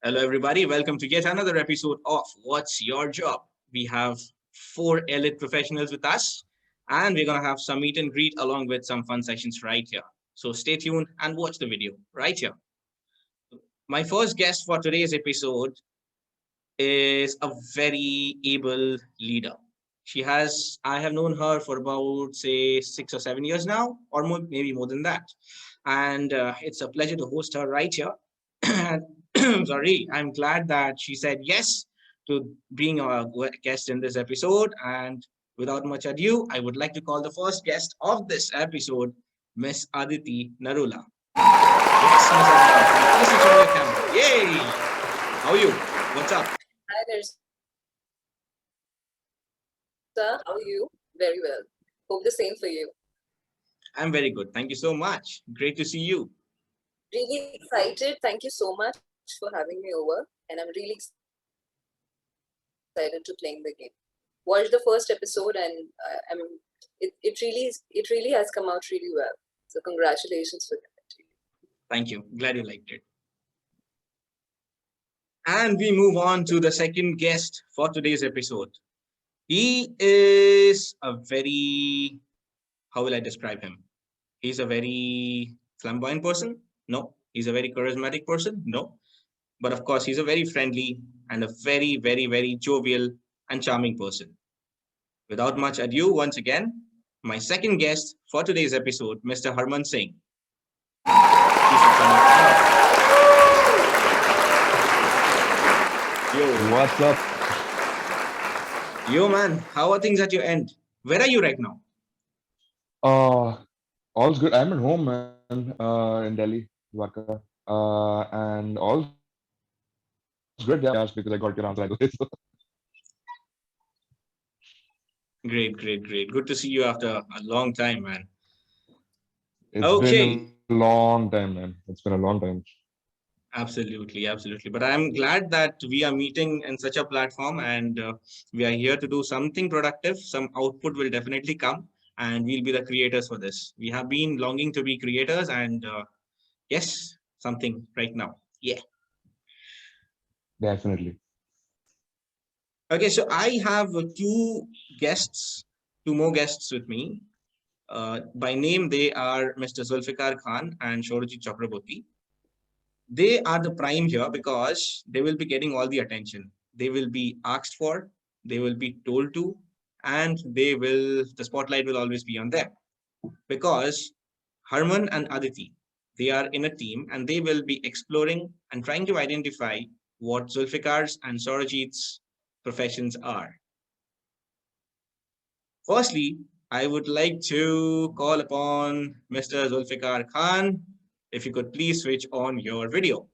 Hello, everybody. Welcome to yet another episode of What's Your Job? We have four elite professionals with us, and we're going to have some meet and greet along with some fun sessions right here. So stay tuned and watch the video right here. My first guest for today's episode is a very able leader. I have known her for about, say, 6 or 7 years now, or maybe more than that. And it's a pleasure to host her right here. Sorry, I'm glad that she said yes to being a guest in this episode. And without much ado, I would like to call the first guest of this episode, Miss Aditi Narula. Yes, Miss Aditi, please switch on your camera. Yay! How are you? What's up? Hi there, sir. How are you? Very well. Hope the same for you. I'm very good. Thank you so much. Great to see you. Really excited. Thank you so much for having me over. And I'm really excited to playing the game. Watched the first episode and it really has come out really well. So congratulations for that. Thank you. Glad you liked it. And we move on to the second guest for today's episode. He is a very, how will I describe him? He's a very flamboyant person? No. He's a very charismatic person? No. But of course, he's a very friendly and a very, very, very jovial and charming person. Without much ado, once again, my second guest for today's episode, Mr. Harman Singh. Yo, what's up? Yo, man, how are things at your end? Where are you right now? All's good. I'm at home, man, in Delhi, Dwarka. And all's good. Yeah, because I got your answer right away. So. Great. Good to see you after a long time, man. It's been a long time, man. It's been a long time. Absolutely. But I'm glad that we are meeting in such a platform and we are here to do something productive. Some output will definitely come and we'll be the creators for this. We have been longing to be creators and yes, something right now. Yeah. Definitely. Okay, so I have two more guests with me. By name, they are Mr. Zulfikar Khan and Sourajit Chakraborti. They are the prime here because they will be getting all the attention. They will be asked for, they will be told to, and the spotlight will always be on them. Because Harman and Aditi, they are in a team and they will be exploring and trying to identify what Zulfikar's and Sourajit's professions are. Firstly, I would like to call upon Mr. Zulfikar Khan. If you could please switch on your video.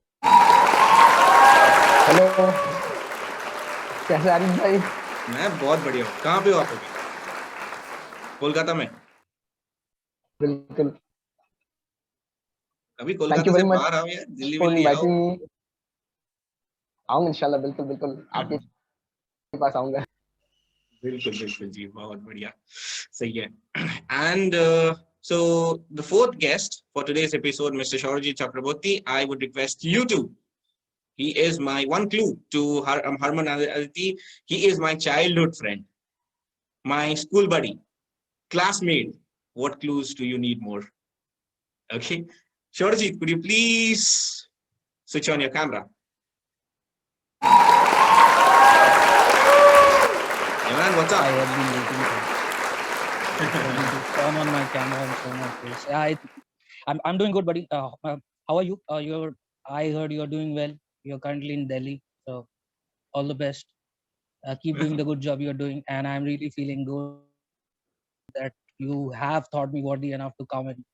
Hello कैसे आरिफ भाई? मैं बहुत बढ़िया हूँ. कहाँ पे हो आप अभी? कोलकाता में. बिल्कुल. कभी कोलकाता से बाहर आओ यार. दिल्ली में आओ. आऊँगा इंशाल्लाह. बिल्कुल आपके पास आऊँगा. बिल्कुल जी. बहुत बढ़िया. सही है. And so the fourth guest for today's episode, Mr. Sourajit Chakraborti, I would request you to. He is my one clue to Harman Aditi. He is my childhood friend, my school buddy, classmate. What clues do you need more? Okay. Sourajit, could you please switch on your camera? Hey man, what's up? I have been waiting to turn on my camera and show my face. I'm doing good, buddy. How are you? I heard you're doing well. You're currently in Delhi, so all the best. Keep doing the good job you're doing, and I'm really feeling good that you have thought me worthy enough to come and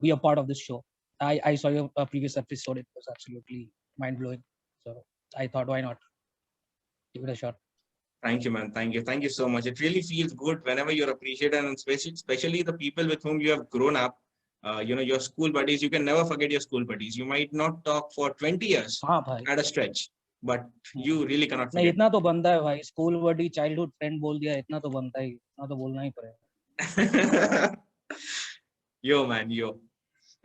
be a part of this show. I saw your previous episode. It was absolutely mind-blowing. So I thought, why not? Give it a shot. Thank you, man. Thank you so much. It really feels good whenever you're appreciated, and especially the people with whom you have grown up. Your school buddies. You can never forget your school buddies. You might not talk for 20 years at a stretch, but you really cannot forget. नहीं इतना तो बनता है भाई. School buddy, childhood friend बोल दिया. इतना तो बनता ही. इतना तो बोलना ही पड़ेगा. Yo, man, yo.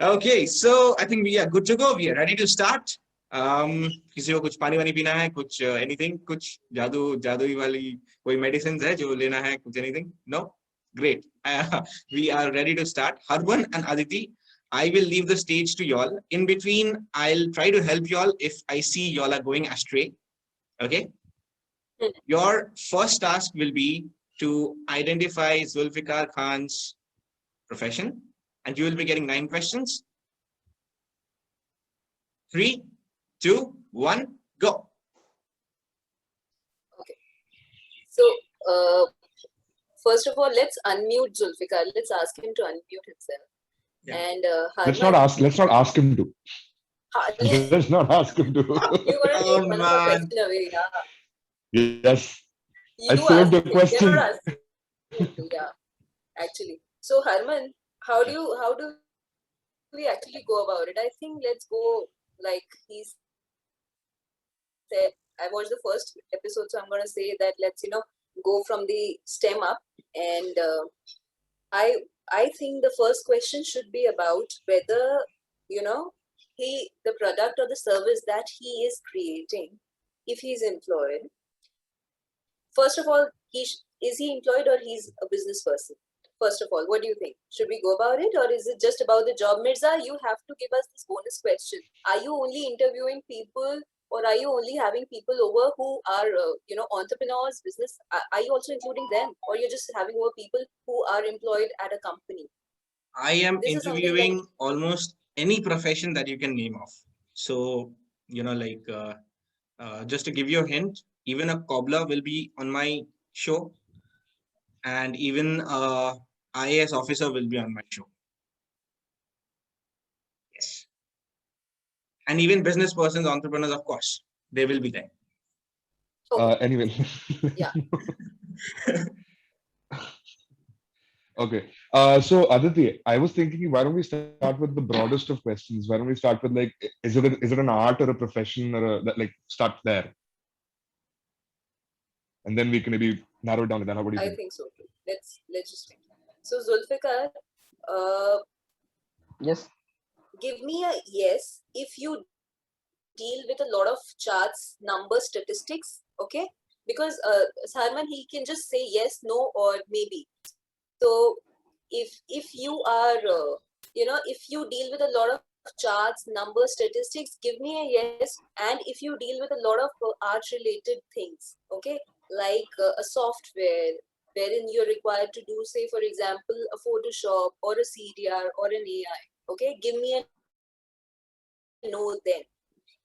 Okay, so I think we are good to go. We are ready to start. किसी को कुछ पानी वानी पीना है, कुछ anything, कुछ जादुई वाली कोई medicines है जो लेना है, कुछ anything? No? Great. We are ready to start. Harman and Aditi, I will leave the stage to y'all. In between, I'll try to help y'all if I see y'all are going astray. Okay? Your first task will be to identify Zulfikar Khan's profession, and you will be getting 9 questions. 3, 2, 1, go. Okay. So, first of all, let's unmute Zulfikar. Let's ask him to unmute himself. Yeah. And Let's Harman, not ask him to. you're Let's not ask him to. gonna take Oh, one of man. our question away. Yeah. Yes. I You saved ask the him. We're question. not asking him to, yeah. Actually. So Harman, how do we actually go about it? I think let's go like he said. I watched the first episode, so I'm gonna say that let's go from the stem up. And I think the first question should be about whether the product or the service that he is creating, if he's employed. First of all, is he employed or he's a business person? First of all, what do you think? Should we go about it, or is it just about the job? Mirza, you have to give us this bonus question. Are you only interviewing people, or are you only having people over who are, entrepreneurs, business? Are you also including them, or you're just having over people who are employed at a company? I am This is something interviewing almost any profession that you can name off. So, just to give you a hint, even a cobbler will be on my show, and even a IAS officer will be on my show. Yes. And even business persons, entrepreneurs, of course, they will be there. Okay. Anyway. Yeah. Okay. So Aditi, I was thinking, why don't we start with the broadest of questions? Why don't we start with like, is it an art or a profession or like start there, and then we can maybe narrow it down to that. What do you I think? think so too. Let's just think. So Zulfikar, Yes. give me a yes if you deal with a lot of charts, numbers, statistics. Okay, because Sarman, he can just say yes, no, or maybe. So if you are if you deal with a lot of charts, numbers, statistics, give me a yes. And if you deal with a lot of art related things, okay, like a software wherein you're required to do, say for example, a Photoshop or a CDR or an AI, okay, give me a no then.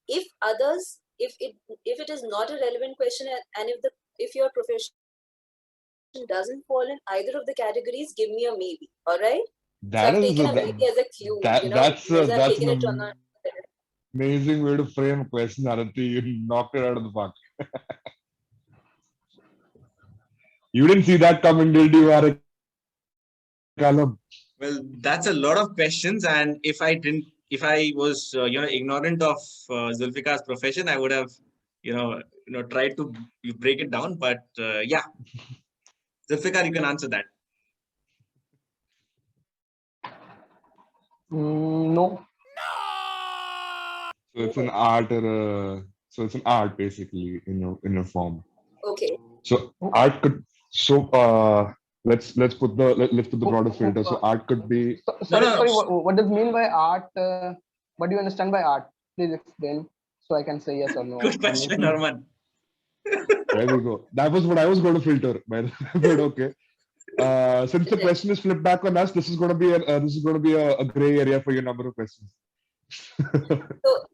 If others, if it is not a relevant question, and if your profession doesn't fall in either of the categories, give me a maybe. All right. So That I've is taken a maybe as a clue. that's Mirza, I've that's taken it on an a. amazing way to frame a question, Aditi. You knocked it out of the park. You didn't see that coming, did you, Arik? Well, that's a lot of questions, and if I was ignorant of Zulfikar's profession, I would have tried to break it down. But yeah, Zulfikar, you can answer that. No. So it's an art or it's an art basically in a form. Okay. So art could let's put the broader filter. So art could be Sorry. No. Sorry. What does mean by art? What do you understand by art? Please explain so I can say yes or no. Good question, Harman. There we go. That was what I was going to filter, by the way. But okay. Since the question is flipped back on us, this is going to be a gray area for your number of questions. So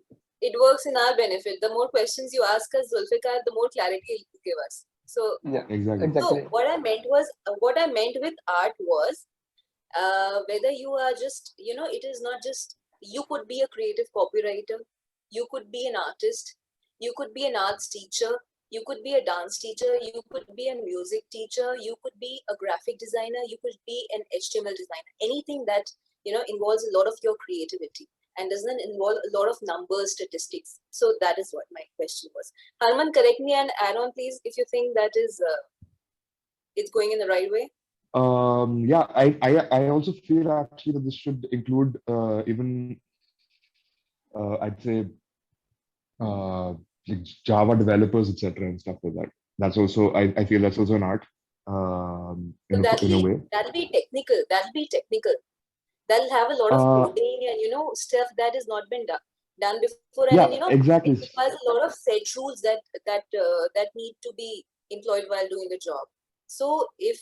it works in our benefit. The more questions you ask us, Zulfikar, the more clarity you give us. So Yeah. Exactly. so what I meant with art was whether you are just it is not just, you could be a creative copywriter, you could be an artist, you could be an arts teacher, you could be a dance teacher, you could be a music teacher, you could be a graphic designer, you could be an HTML designer, anything that involves a lot of your creativity and doesn't involve a lot of numbers, statistics. So that is what my question was. Harman, correct me and add on please if you think that is it's going in the right way. Yeah, I also feel actually that this should include even I'd say like Java developers, etc., and stuff like that. That's also I feel that's also an art, So in a way. that'll be technical. That'll be technical. They'll have a lot of Uh, coding and stuff that has not been done before, and then yeah, exactly. it requires a lot of set rules that need to be employed while doing the job. So if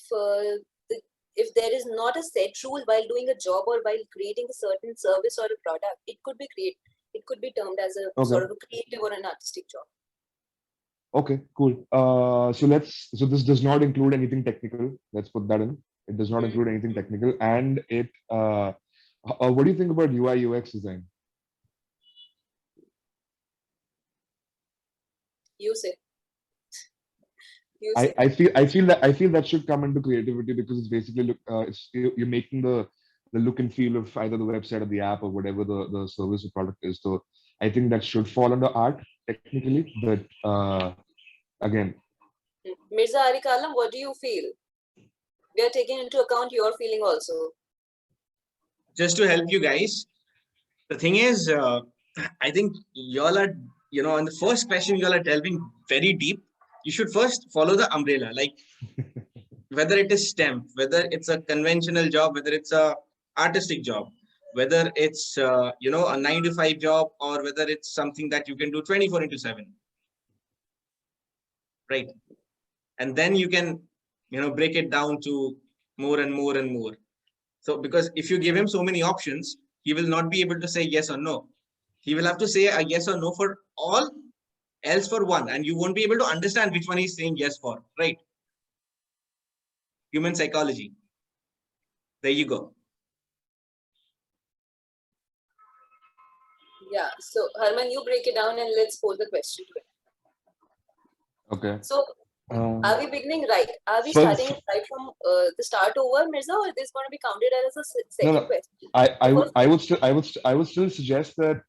there is not a set rule while doing a job or while creating a certain service or a product, it could be termed as a Okay. sort of a creative or an artistic job. Okay, cool. So this does not include anything technical. Let's put that in. It does not include anything technical, and what do you think about UI UX design? You say. I feel that should come into creativity because it's basically you're making the look and feel of either the website or the app or whatever the service or product is. So I think that should fall under art technically, but again, Mirza Arikalam, what do you feel? We are taking into account your feeling also. Just to help you guys, the thing is, I think y'all are, in the first question, y'all are delving very deep. You should first follow the umbrella, like whether it is STEM, whether it's a conventional job, whether it's a artistic job, whether it's, a 9 to 5 job, or whether it's something that you can do 24/7, right? And then you can, break it down to more and more and more. So, because if you give him so many options, he will not be able to say yes or no. He will have to say a yes or no for all, else for one, and you won't be able to understand which one he's saying yes for, right? Human psychology. There you go. Yeah. So Harman, you break it down and let's pose the question to it. okay. So are we beginning right? Are we First- starting right from the start over, Mirza, or is this going to be counted as a second No. question? I would still suggest that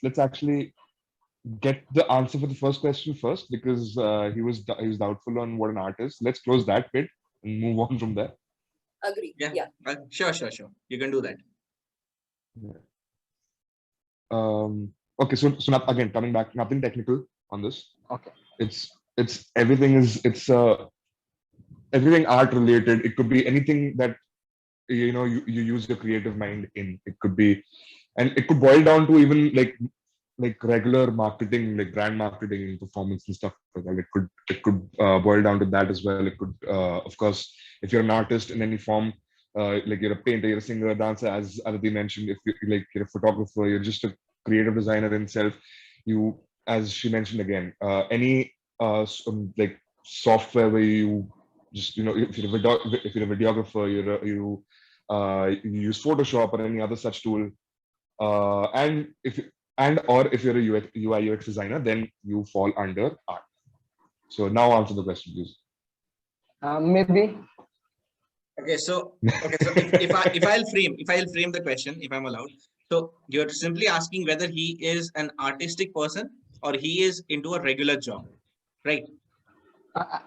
let's actually get the answer for the first question first because he was doubtful on what an art is. Let's close that bit and move on from there. Agree. Yeah. Sure. You can do that. Yeah. Okay, so again, coming back, nothing technical on this. Okay. It's everything art related. It could be anything that you use your creative mind in. It could be, and it could boil down to even like regular marketing, like brand marketing, performance and stuff like that. It could boil down to that as well. It could, of course, if you're an artist in any form, like you're a painter, you're a singer, a dancer, as Aditi mentioned. If you're a photographer, you're just a creative designer in self. You, as she mentioned again, any like software where you just if you're a videographer, you use Photoshop or any other such tool, and if you're a UI UX designer, then you fall under art. So now answer the question, please. Maybe. Okay, so if I'll frame the question, if I'm allowed. So you're simply asking whether he is an artistic person or he is into a regular job, right?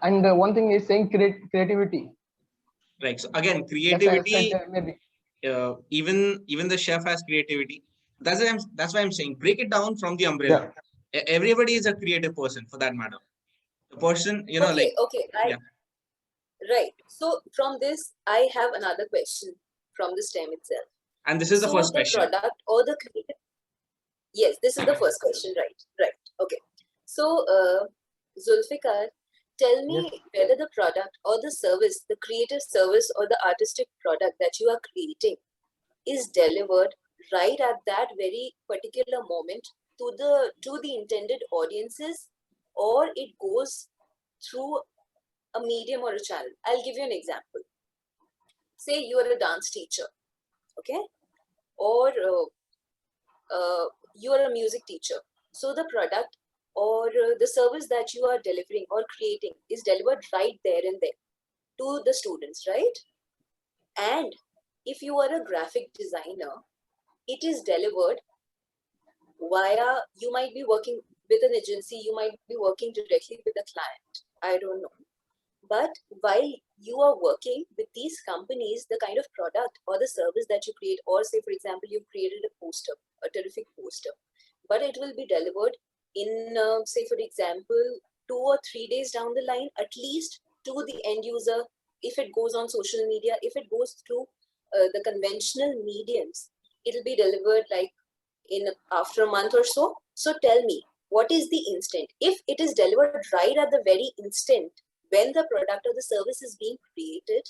And one thing is saying creativity. Right. So again, That's why I creativity. said, maybe. Even the chef has creativity. That's why I'm saying break it down from the umbrella. Everybody is a creative person for that matter. The person, Right. So from this, I have another question from the STEM itself. And this is the first question. So the product or the creative. Yes, this is the first question. Right. Okay. So Zulfikar, tell me whether the product or the service, the creative service or the artistic product that you are creating is delivered right at that very particular moment to the intended audiences, or it goes through a medium or a channel. I'll give you an example. Say you are a dance teacher, okay, or you are a music teacher. So the product or the service that you are delivering or creating is delivered right there and then to the students, right? And if you are a graphic designer, it is delivered via, you might be working with an agency, you might be working directly with a client, I don't know. But while you are working with these companies, the kind of product or the service that you create, or say, for example, you've created a poster, a terrific poster, but it will be delivered in, say for example, 2 or 3 days down the line, at least to the end user, if it goes on social media, if it goes through the conventional mediums, it'll be delivered like in after a month or so. So tell me, what is the instant? If it is delivered right at the very instant when the product or the service is being created,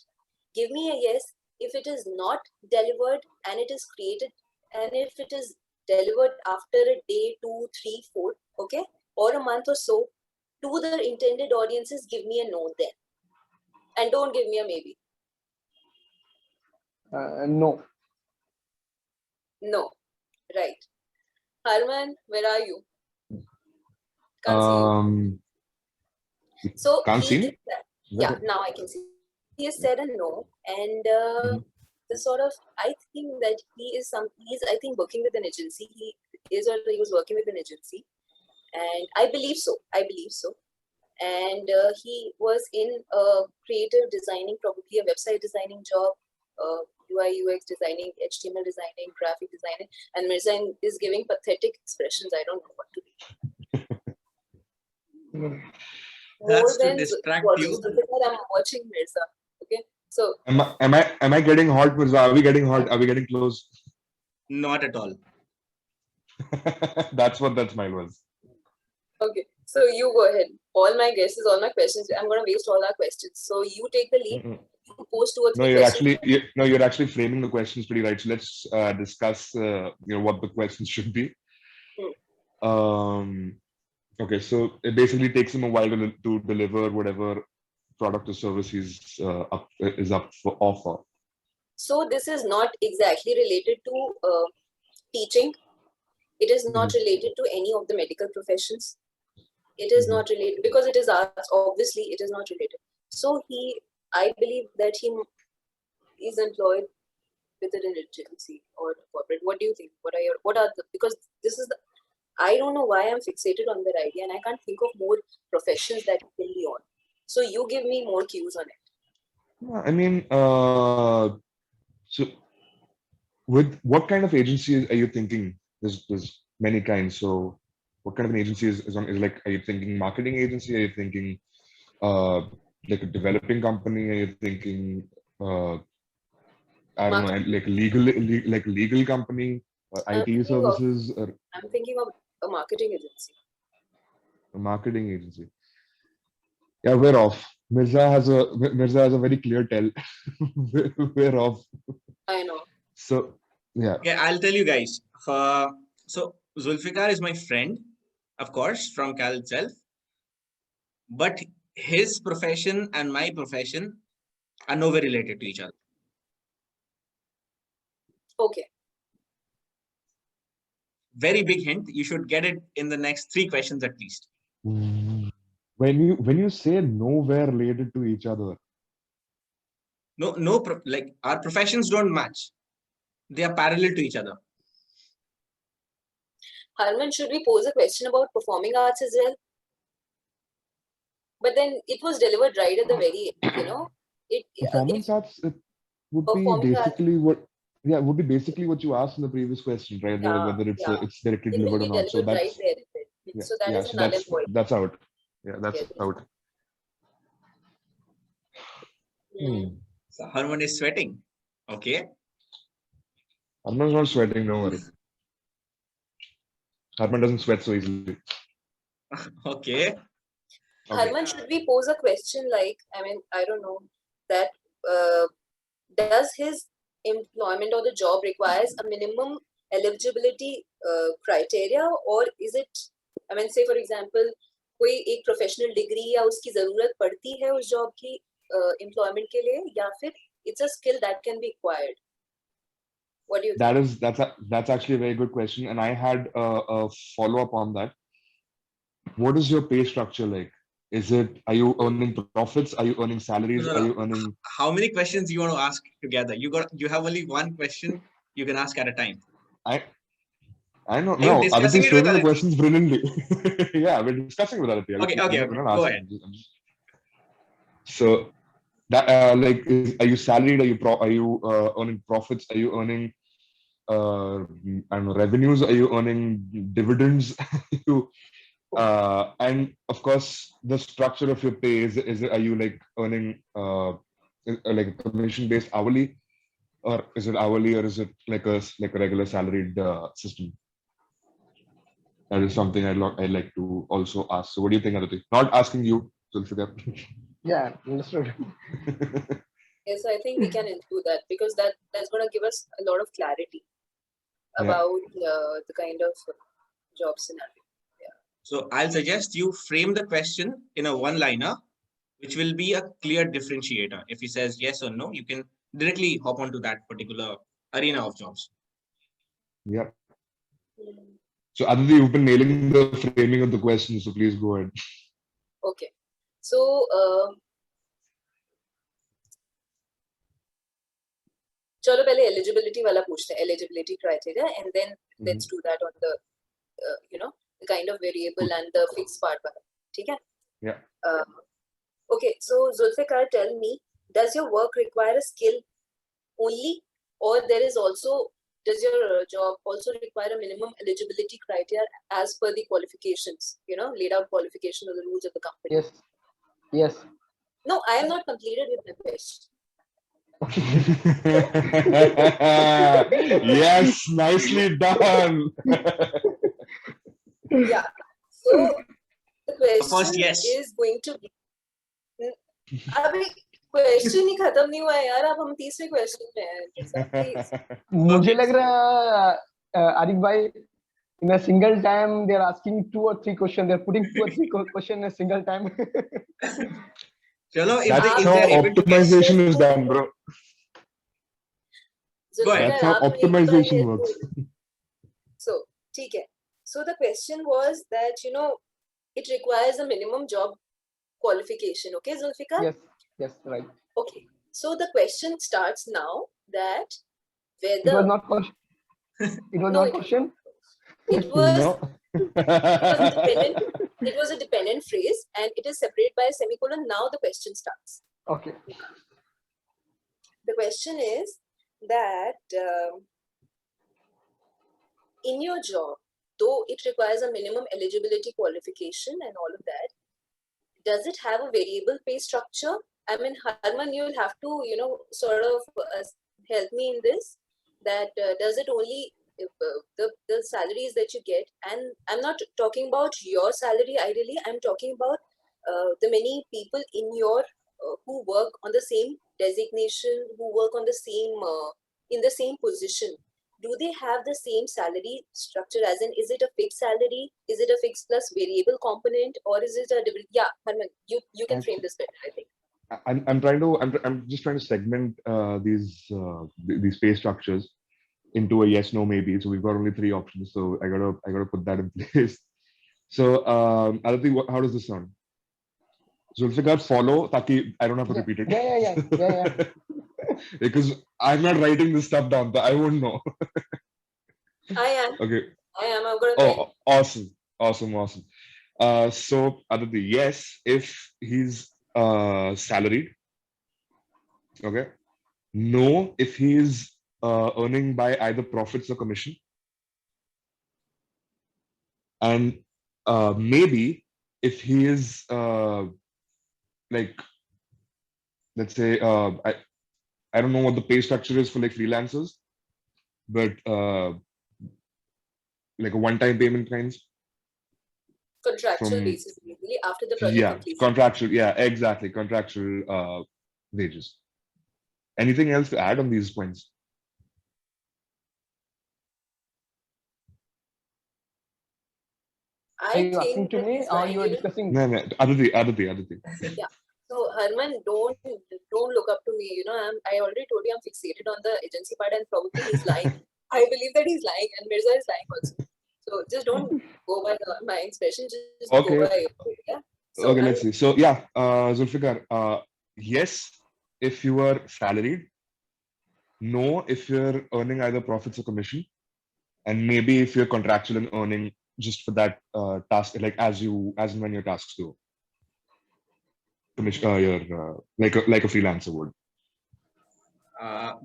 give me a yes. If it is not delivered and it is created, and if it is delivered after a day, 2, 3, 4, okay, or a month or so, to the intended audiences, give me a no then. And don't give me a maybe. No. No. Right. Harman, where are you? Can't see you. So Can't he see is, me? yeah, now I can see. He has said a no, and the sort of, I think that he's I think working with an agency. He is, or he was working with an agency, and I believe so. And he was in creative designing, probably a website designing job, UI UX designing, HTML designing, graphic designing, and Mirza is giving pathetic expressions. I don't know what to do. That's More to than distract watching you. Zulfikar, I'm watching Mirza. Okay, so Am I getting hot, Mirza? Are we getting hot? Are we getting close? Not at all. That's what that smile was. okay, so you go ahead. All my guesses, all my questions. I'm gonna waste all our questions. So you take the lead. You pose 2 or 3 questions. You're actually framing the questions pretty right. So let's discuss what the questions should be. Okay, so it basically takes him a while to deliver whatever product or service is up for offer. So this is not exactly related to teaching. It is not related to any of the medical professions. It is not related because it is arts. Obviously, it is not related. So I believe that he is employed with an agency or corporate. What do you think? Because this is I don't know why I'm fixated on that idea, and I can't think of more professions that it can be on. So you give me more cues on it. I mean, so with what kind of agency are you thinking? There's many kinds. So what kind of an agency is like? Are you thinking marketing agency? Are you thinking like a developing company? Are you thinking I don't know, like legal company, IT services, or I'm thinking of a marketing agency. a marketing agency? Yeah, we're off. Mirza has a very clear tell. We're off. I know. So yeah. Yeah, I'll tell you guys. So Zulfikar is my friend, of course, from Cal itself. But his profession and my profession are nowhere related to each other. Okay. Very big hint. You should get it in the next 3 questions at least. When you say nowhere related to each other, like our professions don't match. They are parallel to each other. Harman, should we pose a question about performing arts as well? But then it was delivered right at the very end, performance arts, it would be basically what you asked in the previous question, right? Whether it's directly it will delivered be or not. So delivered that's right there. So that is null and void. That's out. Yeah, that's out. So Harman is sweating. Okay. Harman's not sweating, don't worry. Harman doesn't sweat so easily. Okay. Harman, should we pose a question like, I don't know, that does his employment or the job requires a minimum eligibility criteria, or is it, say for example, कोई एक professional degree या उसकी जरूरत पड़ती है उस job की employment के लिए, या फिर it's a skill that can be acquired? What do you think? That's actually a very good question, and I had a follow-up on that. What is your pay structure like? Are you earning profits? Are you earning salaries? Are you earning? How many questions you want to ask together? You have only one question you can ask at a time. I know. No, Aditi is framing the questions brilliantly. Yeah, we're discussing with Aditi. Okay. Go ahead. So that are you salaried? Are you earning profits? Are you earning I don't know, revenues? Are you earning dividends? And of course, the structure of your pay are you like earning like a commission based hourly, or is it hourly, or is it like a regular salaried system? That is something I'd like to also ask. So, what do you think, Aditi? Not asking you, Zulfikar. Yeah, understood. Yes, I think we can include that because that's going to give us a lot of clarity Yeah. about the kind of job scenario. So I'll suggest you frame the question in a one-liner, which will be a clear differentiator. If he says yes or no, you can directly hop onto that particular arena of jobs. Yeah. Mm. So, Aditi, you've been nailing the framing of the question, so please go ahead. Okay. So, चलो पहले eligibility वाला पूछते हैं, eligibility criteria, and then let's do that on the the kind of variable and the fixed part वाला, ठीक है? Yeah. Okay, so Zulfikar, tell me, does your work require a skill only, or does your job also require a minimum eligibility criteria as per the qualifications, laid out qualification or the rules of the company? Yes. Yes. No, I am not completed with my question. Yes, nicely done. Yeah. So the First, question yes. is going to be. अभी question ही खत्म नहीं हुआ है यार, अब हम तीसरे question में हैं. Please. मुझे लग रहा है आरिफ भाई, in a single time they're asking 2 or 3 questions. They're putting 2 or 3 questions in a single time. Chalo, That's if how they're able to guess. optimization is done, bro. Go ahead. That's how optimization works. So, ठीक है. So the question was that it requires a minimum job qualification. Okay, Zulfikar? Yes, right. Okay. So the question starts now that It whether was not question. It was not question. it was No. dependent. It was a dependent phrase, and it is separated by a semicolon. Now the question starts. Okay. The question is that in your job, though it requires a minimum eligibility qualification and all of that, does it have a variable pay structure? I mean, Harman, you'll have to, sort of help me in this. That does it only the salaries that you get? And I'm not talking about your salary ideally. I'm talking about the many people in your who work on the same designation, who work on the same in the same position. Do they have the same salary structure? As in, is it a fixed salary? Is it a fixed plus variable component, or is it a different? Yeah, Harman, you can frame this better, I think. I'm just trying to segment these pay structures into a yes, no, maybe. So we've got only 3 options. So I gotta put that in place. So Aditi, how does this sound? Zulfikar, follow, taki I don't have to repeat it. Yeah. Because I'm not writing this stuff down, but I won't know. I am. Okay. I am. I'm gonna. Awesome. So Aditi, yes, if he's salaried. Okay. No, if he's earning by either profits or commission. And maybe if he is like, let's say, I don't know what the pay structure is for like freelancers, but like a one-time payment kinds. Contractual basis, usually after the project completion. Contractual. Yeah, exactly. Contractual wages. Anything else to add on these points? Are you asking to me or you are discussing? No, Aditi. Yeah. So Harman, don't look up to me. I already told you I'm fixated on the agency part, and probably he's lying. I believe that he's lying, and Mirza is lying also. So just don't go by my expression. Just Okay. go by. Yeah. So okay, let's see. So yeah, Zulfikar, yes, if you are salaried. No, if you're earning either profits or commission, and maybe if you're contractual and earning just for that task, like as and when your tasks do. Commission, like a freelancer would.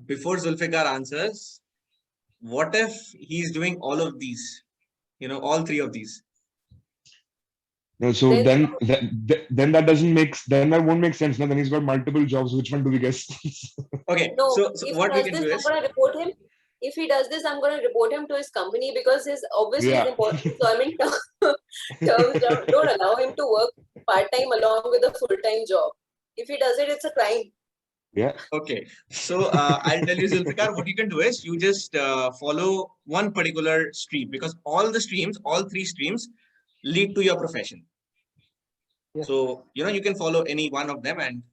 Before Zulfikar answers, what if he's doing all of these? All 3 of these. No, so Then then that doesn't make then that won't make sense. Now then he's got multiple jobs. Which one do we guess? Okay, no, so if he what we does can this, do I'm is, gonna report him. If he does this, I'm gonna report him to his company because his obviously his Yeah. employment terms don't allow him to work part time along with a full time job. If he does it, it's a crime. Yeah. okay. So I'll tell you, Zulfikar, what you can do is you just follow one particular stream, because all the streams, all three streams lead to your profession. Yes. So, you can follow any one of them and,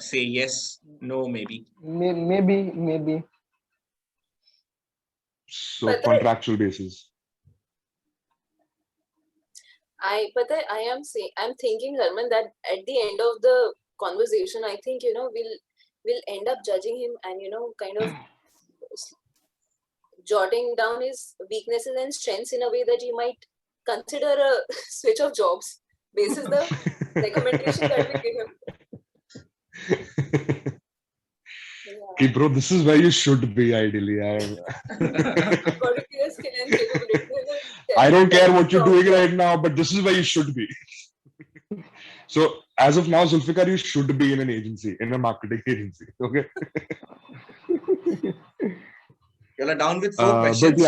say yes, no, maybe. Maybe. So But contractual basis. I'm thinking, Harman, that at the end of the conversation, I think we'll end up judging him and kind of jotting down his weaknesses and strengths in a way that he might consider a switch of jobs basis the recommendation that we give him. Okay, bro, this is where you should be ideally. According to your skill and capability. I don't care what you're doing right now, but this is where you should be. So as of now, Zulfikar, you should be in an agency, in a marketing agency. Okay. You're down with 4 questions.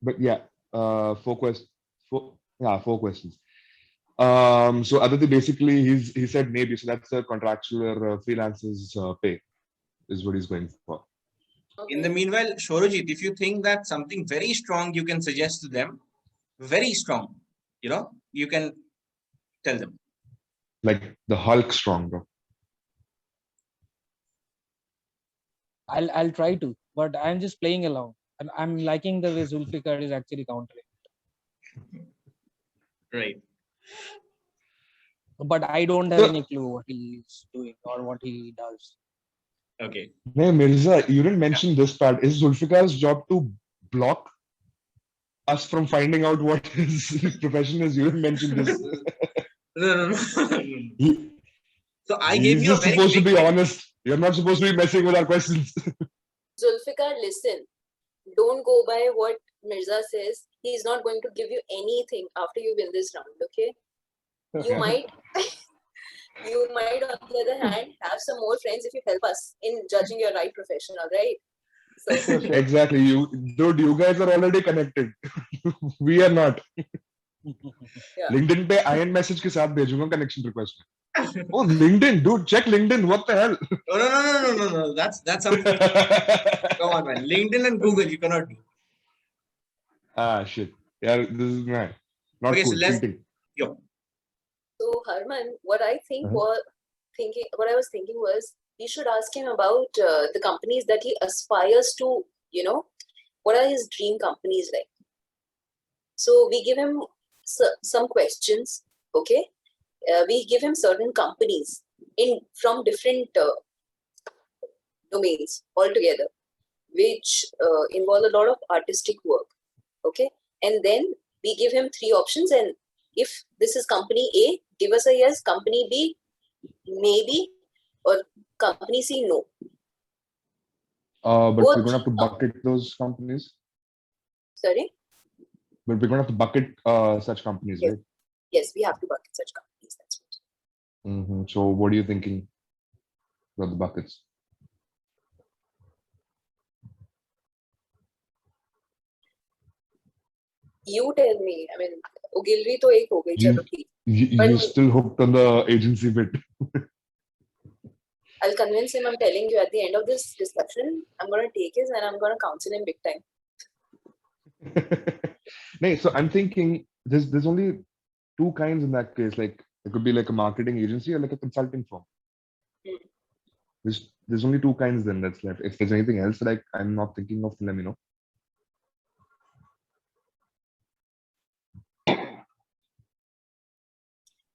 But yeah, 4 questions. Four questions. So Aditi, basically, he said maybe. So that's a contractual or freelancer's pay is what he's going for. Okay. In the meanwhile, Sourajit, if you think that something very strong you can suggest to them, very strong, you can tell them. Like the Hulk strong, bro. I'll try to, but I'm just playing along. And I'm liking the way Zulfikar is actually countering. Right. But I don't have any clue what he is doing or what he does. Okay. Hey, Mirza, you didn't mention this part. Is Zulfikar's job to block us from finding out what his profession is? You didn't mention this. No. So I gave He's you a just very supposed to big be hint. honest. You're not supposed to be messing with our questions. Zulfikar, listen. Don't go by what Mirza says. He's not going to give you anything after you win this round, okay? You might, on the other hand, have some more friends if you help us in judging your right profession, all right? So, Sure. Exactly. You guys are already connected. We are not. yeah. LinkedIn पे iron message के साथ भेजूंगा connection request. Oh, LinkedIn, dude, check LinkedIn. What the hell? No. That's something. Come on, man. LinkedIn and Google, you cannot do. Shit. Yeah, this is not Okay, cool. so let's. Cheating. Yo. So, Harman, what I Uh-huh. was thinking was we should ask him about the companies that he aspires to, what are his dream companies like? So we give him some questions, okay? We give him certain companies from different domains altogether, which involve a lot of artistic work, okay? And then we give him 3 options, and if this is company A, give us a yes, company B, maybe, or company C, no. But Both we're gonna have to bucket those companies. Sorry? But we're gonna have to bucket such companies, Yes. right? Yes, we have to bucket such companies. That's right. So what are you thinking about the buckets? You tell me. I mean, Ogilvy to ek ho gayi, chalo theek. You still hooked on the agency bit. I'll convince him. I'm telling you, at the end of this discussion, I'm going to take his and I'm going to counsel him big time. No, so I'm thinking there's only 2 kinds in that case. Like it could be like a marketing agency or like a consulting firm. There's only 2 kinds then that's left. If there's anything else like I'm not thinking of, let me know.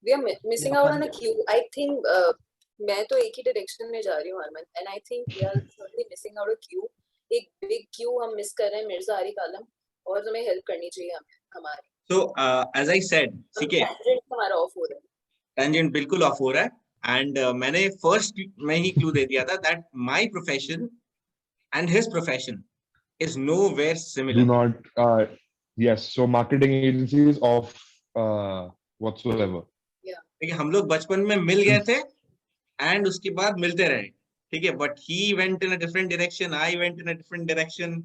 We are missing out on a queue. I think मैं तो एक ही direction में जा रही हूँ Harman, and I think we are certainly missing out a queue. एक big queue हम miss कर रहे हैं मिर्जा आरिफ आलम, और तुम्हें help करनी चाहिए हमारी. So as I said, CK, tangent हमारा off हो रहा है. Tangent बिल्कुल off हो रहा है. And मैंने first में ही clue दे दिया था that my profession and his profession is nowhere similar. Do not. Yes. So marketing agency is off whatsoever. ठीक है, हम लोग बचपन में मिल गए थे and उसके बाद मिलते रहे, ठीक है, but he went in a different direction, I went in a different direction,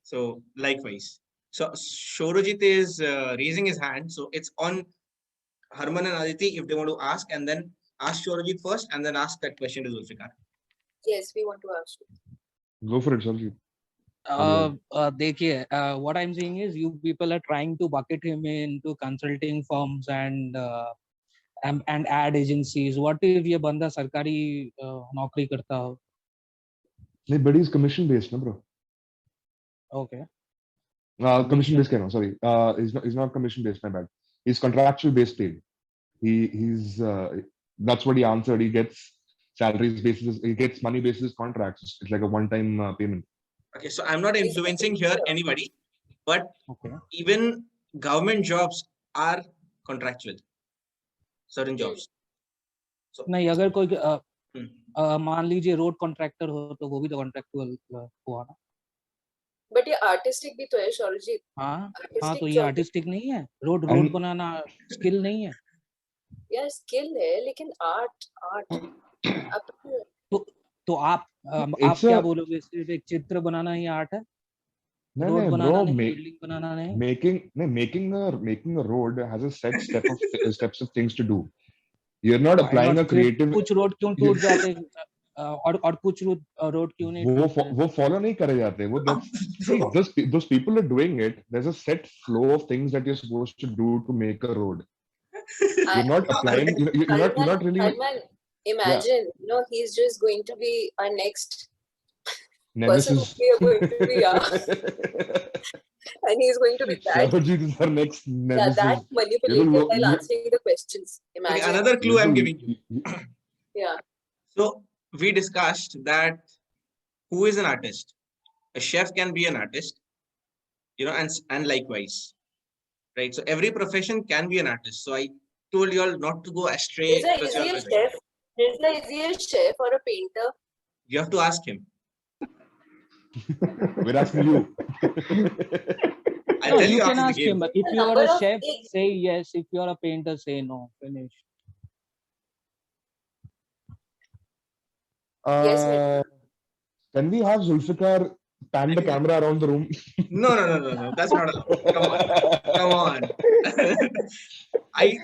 so likewise. So Sourajit is raising his hand, so it's on Harman and Aditi if they want to ask, and then ask Sourajit first and then ask that question to Zulfikar. Yes, we want to ask you. Go for it, Sourajit. देखिए, what I'm saying is you people are trying to bucket him into consulting firms and ad agencies. What if ये बंदा सरकारी नौकरी करता हो? नहीं, but he's commission based, no, bro. Okay. Commission based, no, sorry. He's not commission based, my bad. He's contractual based paid. He's that's what he answered. He gets salaries basis, he gets money basis contracts. It's like a one-time payment. Okay, so I'm not influencing here anybody, but Okay. even government jobs are contractual, certain jobs. So नहीं, अगर कोई मान लीजिए road contractor हो तो वो भी तो कॉन्ट्रैक्चुअल हुआ ना. But ये artistic भी तो है, Sourajit. हाँ, Artistic तो ये job आर्टिस्टिक नहीं है. रोड बनाना स्किल नहीं है. यार स्किल है, लेकिन आर्ट तो आप क्या बोलोगे? सिर्फ एक चित्र बनाना ही आर्ट है? रोड बनाना नहीं, बिल्डिंग बनाना नहीं. Making a road has a set steps of things to do. You're not applying a creative. कुछ रोड क्यों टूट जाते और कुछ रोड क्यों नहीं? वो follow नहीं करे जाते. See, those people are doing it. There's a set flow of things that you're supposed to do to make a road. You're not applying. You're not really. Harman, imagine, he's just going to be our next Nemesis. person who we are going to be, and he's going to be that. Sourajit is our next nemesis. Yeah, that manipulative while answering the questions. Imagine. Okay, another clue I'm giving you. Yeah. So we discussed that who is an artist? A chef can be an artist, and likewise, right? So every profession can be an artist. So I told you all not to go astray. Is he a chef? Is he a chef or a painter? You have to ask him. We're asking you. No, you can ask him. If you are a chef, say yes. If you are a painter, say no. Finish. Yes, can we have Zulfikar pan the camera around the room? No. That's not allowed. Come on. I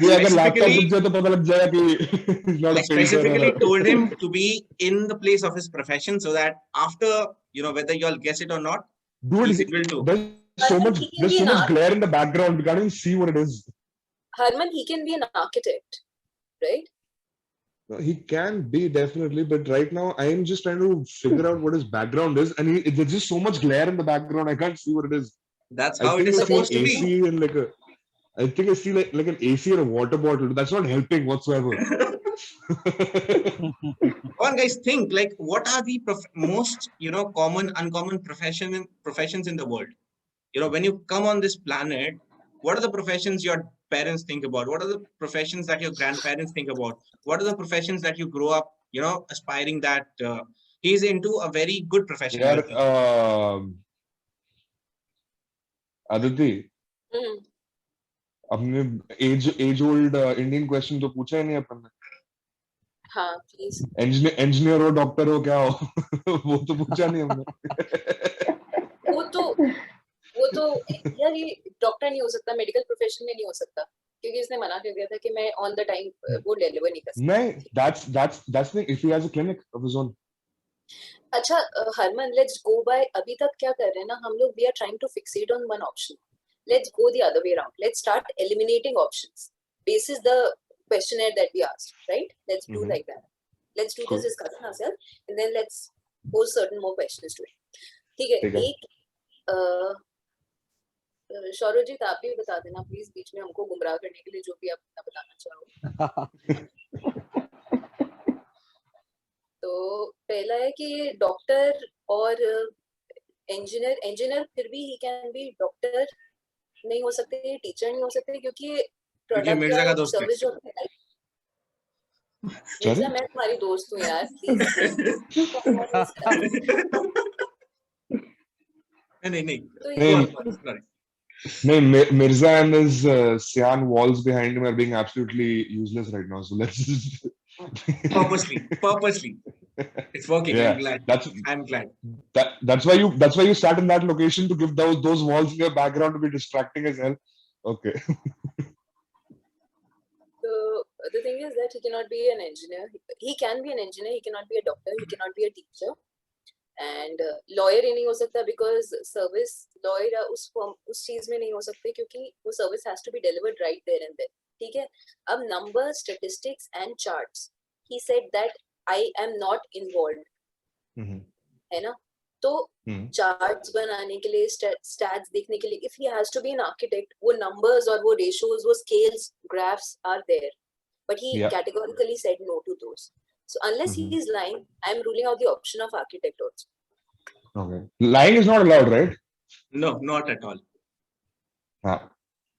specifically told him to be in the place of his profession so that after, whether you all guess it or not, he's able to. There's so much glare in the background. We can't even see what it is. Harman, he can be an architect, right? He can be, definitely, but right now I am just trying to figure out what his background is, and there's just so much glare in the background. I can't see what it is. That's how it is supposed to be. And I think I see like an AC or a water bottle. That's not helping whatsoever. Come on, guys, think like what are the most common, uncommon professions in the world? When you come on this planet, what are the professions your parents think about? What are the professions that your grandparents think about? What are the professions that you grow up, aspiring that he's into a very good profession? Yeah, Aditi, अपने age old Indian question तो पूछा ही नहीं अपन ने. हाँ, please. Engineer हो, doctor हो, क्या हो? वो तो पूछा नहीं हमने. वो तो यार ये डॉक्टर नहीं हो सकता, मेडिकल प्रोफेशन में नहीं हो सकता, क्योंकि इसने मना कर दिया था कि मैं ऑन द टाइम वो डिलीवर नहीं कर सकता. नहीं, that's the if he has a clinic of his own. अच्छा हरमन, let's go by अभी तक क्या कर रहे हैं ना हम लोग, we are trying to fixate on one option. Let's go the other way around. Let's start eliminating options. This is the questionnaire that we asked, right? Let's do like that. Let's do this discussion ourselves, and then let's pose certain more questions to it. ठीक है, एक शौर्यजीत आप भी बता देना please, बीच में हमको गुमराह करने के लिए जो भी आप बताना चाहो. तो पहला है कि डॉक्टर और इंजीनियर फिर भी ही कैन बी डॉक्टर नहीं हो सकते, टीचर नहीं हो सकते, क्योंकि प्रोडक्ट या सर्विस जो मिर्जा, मैं तुम्हारी दोस्त हूँ यार, नहीं. तो No, Mirza and his cyan walls behind him are being absolutely useless right now. So let's just Purposely. It's working. I'm yeah, glad. that's I'm glad. that's why you sat in that location to give those walls in your background to be distracting as hell. Okay. So the thing is that he cannot be an engineer. He can be an engineer. He cannot be a doctor. He cannot be a teacher. And lawyer ही नहीं हो सकता because service lawyer उस चीज में नहीं हो सकते क्योंकि वो service has to be delivered right there and there. ठीक है. अब number statistics and charts he said that I am not involved, है ना. तो चार्ट्स बनाने के लिए स्टैट्स देखने के लिए if he has to be an architect, वो नंबर्स और वो रेशियोज वो scales graphs are there, but he categorically said no to those. So unless he is lying, I am ruling out the option of architect also. Okay. Lying is not allowed, right? No, not at all.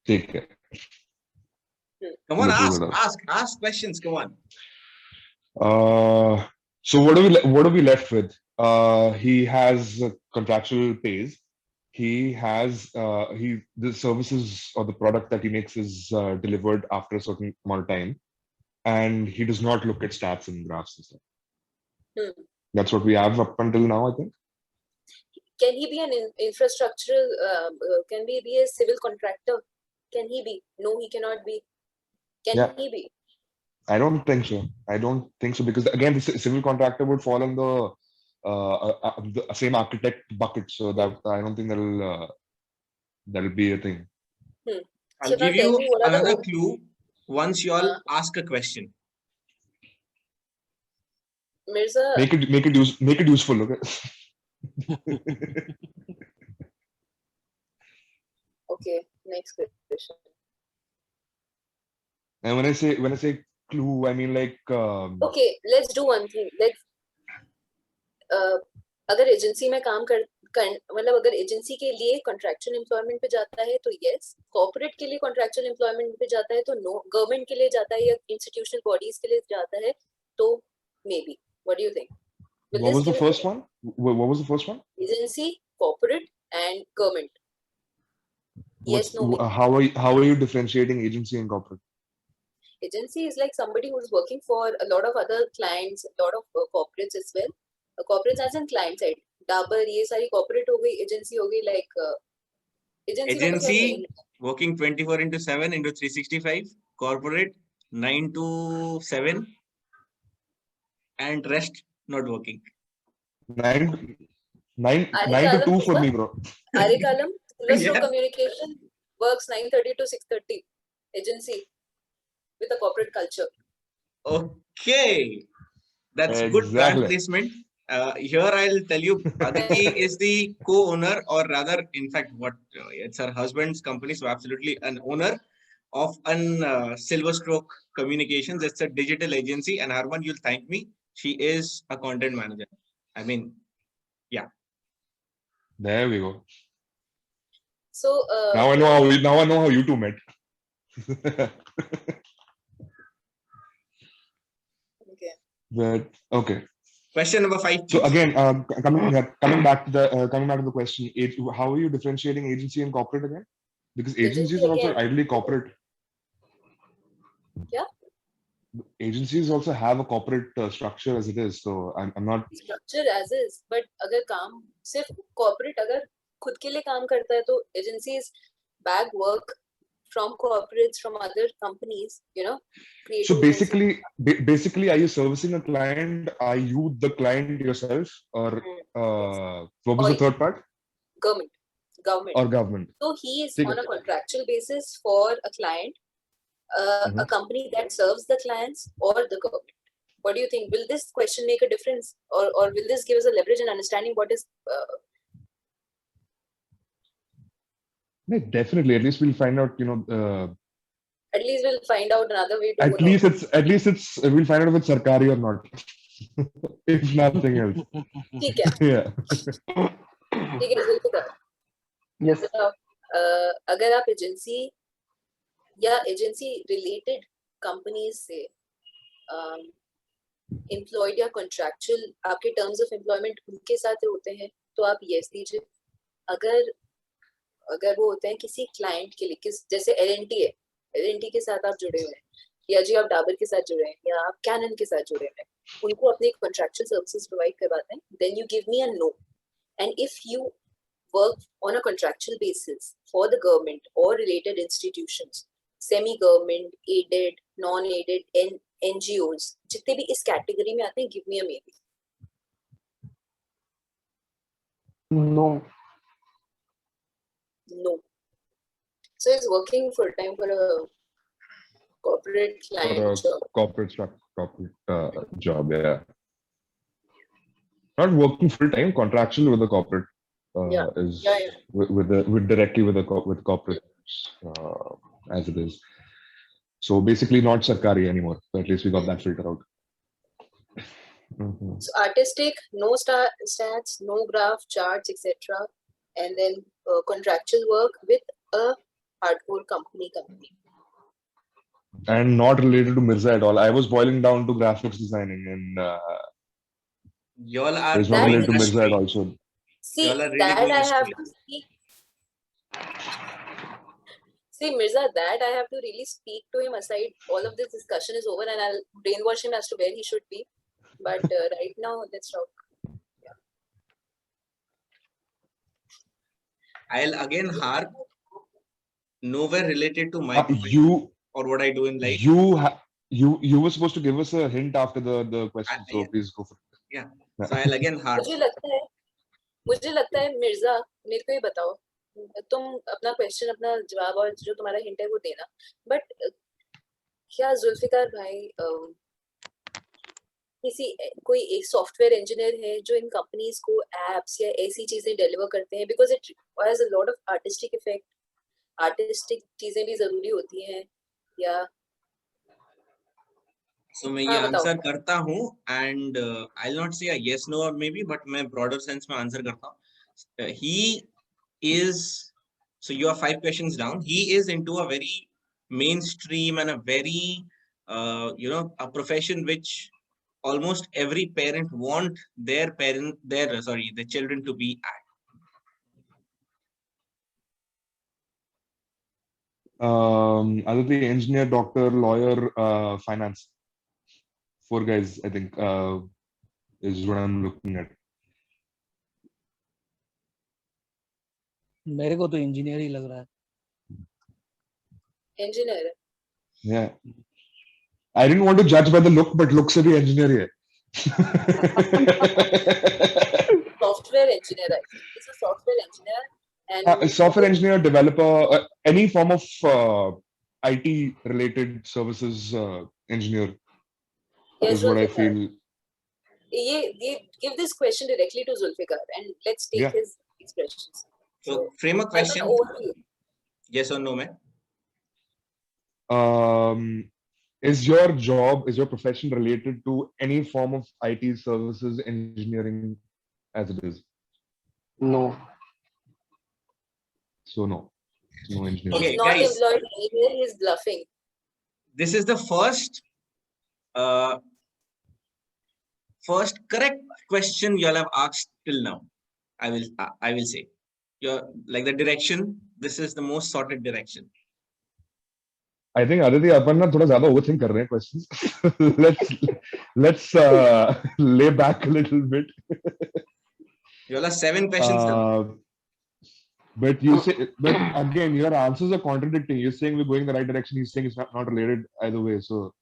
Take care. Come on, ask questions. Come on. So what are we left with? He has contractual pays. He has the services or the product that he makes is delivered after a certain amount of time. And he does not look at stats and graphs and stuff. That's what we have up until now, I think. Can he be an infrastructural? Can he be a civil contractor? Can he be? No, he cannot be. Can he be? I don't think so. Because again, the civil contractor would fall in the same architect bucket. So that I don't think that'll be a thing. I'll give you another clue. Once you all ask a question, Mirza, make it useful, okay? Okay, next question. And when I say clue, I mean like okay, let's do one thing. अगर agency में काम मतलब अगर agency के लिए contractual employment पे जाता है तो यस, कॉर्पोरेट के लिए कॉन्ट्रैक्चुअल एम्प्लॉयमेंट पे जाता है तो नो, गवर्नमेंट के लिए जाता है या इंस्टीट्यूशनल बॉडीज के लिए जाता है तो may be. What do you think? What was the first one? What was the first one? Agency, corporate and government. Yes, no. How are you differentiating agency and corporate? Agency is like somebody who's working for a lot of other clients, a lot of corporates as well. Corporates as in client side. Dabur, ये सारी corporate हो गई, agency हो गई, like agency working 24/7 into 365, corporate 9 to 7, and rest not working. 9 to 2 for me, bro. Arikalam, communication works 9:30 to 6:30. Agency with a corporate culture. Okay, that's exactly. Good brand placement. Here I'll tell you, Aditi is the co-owner, or rather, in fact, it's her husband's company, so absolutely an owner of an Silver Stroke Communications. It's a digital agency, and Harman, you'll thank me. She is a content manager. I mean, yeah. There we go. So now I know how you two met. Okay. But okay. Question number 5. So again, coming back to the question, how are you differentiating agency and corporate again? Because agencies are also ideally corporate. Yeah. Agencies also have a corporate structure as it is, so I'm not. Structure as is, but अगर काम सिर्फ corporate अगर खुद के लिए काम करता है तो agencies bag work from corporates, from other companies, you know. So basically, are you servicing a client? Are you the client yourself, or what was the third part? Government. Or government. So he is on a contractual basis for a client, a company that serves the clients or the government. What do you think? Will this question make a difference, or will this give us a leverage in understanding what is? Definitely. At least we'll find out. At least we'll find out another way to. At least we'll find out if it's sarkari or not. If nothing else. ठीक है. Yeah. ठीक है, बिल्कुल. Yes. अगर आप agency या agency related companies से employed या कॉन्ट्रैक्चुअल आपके टर्म्स ऑफ एम्प्लॉयमेंट उनके साथ होते हैं तो आप यस दीजिए. अगर अगर वो होते हैं किसी क्लाइंट के लिए, जैसे एलएनटी है, एलएनटी के साथ आप जुड़े हुए हैं, या जी आप डाबर के साथ जुड़े हैं, या आप कैनन के साथ जुड़े हैं, उनको अपने कॉन्ट्रैक्चुअल सर्विसेज प्रोवाइड करवाते हैं, then you give me a no, and if you work on a contractual basis for the government or related institutions, semi-government, aided, non-aided, NGOs, जितने भी इस कैटेगरी में आते हैं, give me a maybe. No. No. So he's working full time for a corporate For client a job. corporate job, yeah. Not working full time, contractual with the corporate. Is Yeah. with directly with corporate as it is. So basically not Sarkari anymore. So at least we got that filter out. So artistic, no stats, no graph, charts, etc. And then contractual work with a hardcore company. And not related to Mirza at all. I was boiling down to graphics designing, and Y'all are it's not That related to is- Mirza at all. So See, Y'all are really that going I have astray. to speak. See, Mirza, that I have to really speak to him aside. All of this discussion is over, and I'll brainwash him as to where he should be. But right now, let's talk. I'll again harp. Nowhere related to my profession or what I do in life. you were supposed to give us a hint after the question. So please go for it. Yeah. So I'll again harp. मुझे लगता है मिर्जा, मेरे को ये बताओ, तुम अपना question, अपना जवाब और जो तुम्हारा हिंट है वो देना, बट क्या जुल्फिकार भाई कोई एक सॉफ्टवेयर इंजीनियर है जो इन कंपनीज को एप्स या ऐसी चीजें डिलीवर करते हैं, because it requires a lot of artistic effect, artistic चीजें भी जरूरी होती हैं, या So मैं ये आंसर करता हूँ, and I'll not say a yes no or maybe, but मैं broader sense में आंसर करता हूँ. He is, so you are 5 questions down. He is into a very mainstream and a very a profession which almost every parent want their children to be at. Aditi, engineer, doctor, lawyer, finance. 4 guys, I think, is what I'm looking at. मेरे को तो engineer ही लग रहा है. Engineer. Yeah. I didn't want to judge by the look, but look से भी engineer ही है. Software engineer, I think. He's a software engineer. And software engineer, developer, any form of IT related services engineer is what I feel. Give this question directly to Zulfikar and let's take his expressions. So frame a question. Yes or no, man? Is your profession related to any form of IT services engineering as it is? No. So no engineering. Okay, he's not guys, employed anywhere, he's bluffing. This is the first correct question you all have asked till now. I will say. You're like the direction. This is the most sorted direction. I think Aditi अपन ना थोड़ा ज़्यादा overthink कर रहे हैं questions. let's lay back a little bit. You all have 7 questions. But again, your answers are contradicting. You're saying we're going the right direction. He's saying it's not related either way. So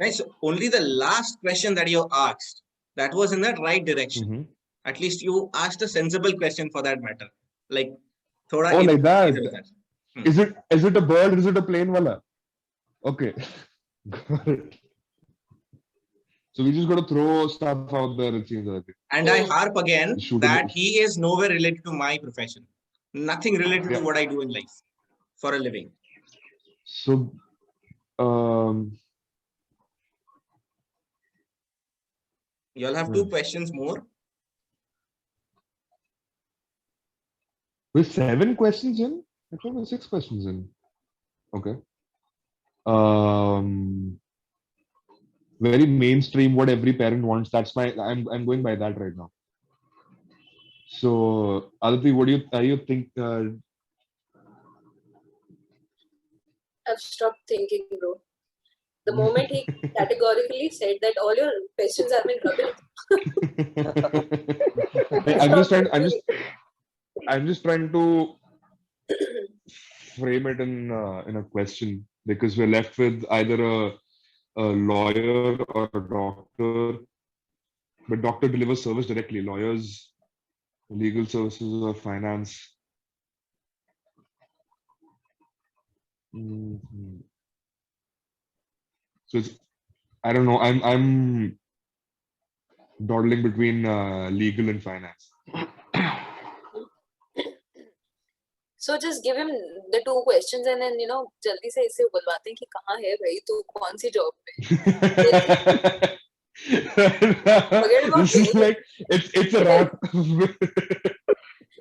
right. So only the last question that you asked, that was in the right direction. Mm-hmm. At least you asked a sensible question for that matter. Like thoda like that. Is it a bird? Is it a plane wala? Okay. Got it. So we just got to throw stuff out there, it seems. And I harp again that he is nowhere related to my profession. Nothing related to what I do in life for a living. So, you all have 2 questions more. We're 7 questions in? I thought we're 6 questions in. Okay. Very mainstream, what every parent wants. That's I'm going by that right now. So Aditi, what do you think? I've stopped thinking, bro. The moment he categorically said that all your questions have been rubbish, I'm just trying to frame it in a question, because we're left with either a lawyer or a doctor, but doctor delivers service directly. Lawyers, legal services, or finance. Mhm. So it's, I don't know. I'm dawdling between legal and finance. so just give him the two questions and then जल्दी से इसे बुलवाते हैं कि कहाँ है भाई तू कौन सी जॉब पे Forget about This is legal. like it's a wrap.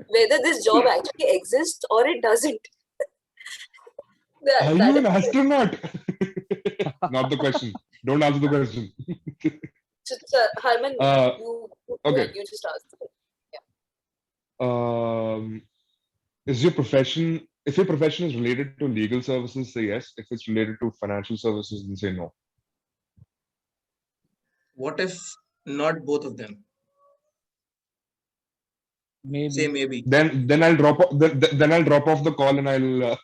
Whether this job actually exists or it doesn't. Are That you is an astronaut? Not the question. Don't answer the question. just, Harman, you okay. you just asked. Is your profession, if your profession is related to legal services, say yes. If it's related to financial services, then say no. What if not both of them? Maybe. Say maybe. Then I'll drop. Then I'll drop off the call and I'll.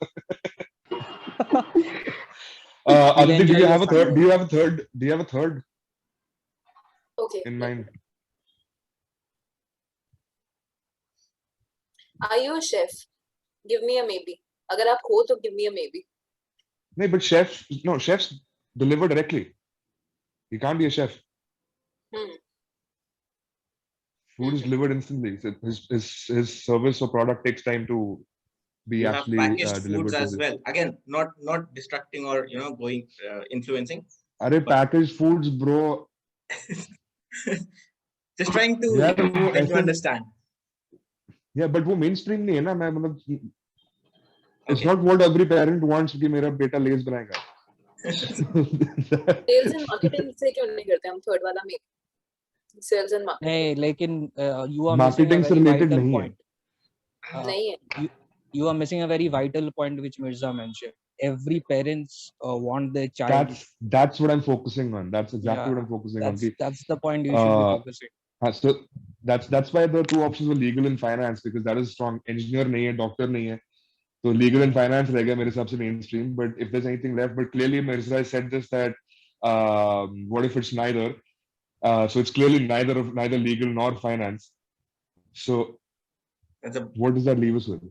Aditi, do you have a third? Do you have a third? Do you have a third Okay. in mind? Are you a chef? Give me a maybe. अगर आप हो तो give me a maybe. No, but chefs deliver directly. You can't be a chef. Food is delivered instantly. So his service or product takes time to be You actually have packaged delivered foods to as the. well. Again, not distracting or going influencing. Are packaged foods, bro? Just trying to Yeah, get to understand. Yeah, but वो mainstream नहीं है ना, मैं मतलब. It's Okay. not what every parent wants कि मेरा बेटा less बनाएगा. Sales and marketing से क्यों नहीं करते हम third वाला maybe? Sales and marketing. नहीं, लेकिन you are Marketing missing a very related vital नहीं point. नहीं है. You are missing a very vital point which Mirza mentioned. Every parents want their child. That's what I'm focusing on. That's exactly what I'm focusing on. That's the point you should be focusing. So that's why the two options were legal and finance, because that is strong. Engineer नहीं है, doctor नहीं है. So legal and finance रहेगा मेरे हिसाब से mainstream. But if there's anything left, but clearly Mirza said this that what if it's neither? So it's clearly neither legal nor finance. So what does that leave us with?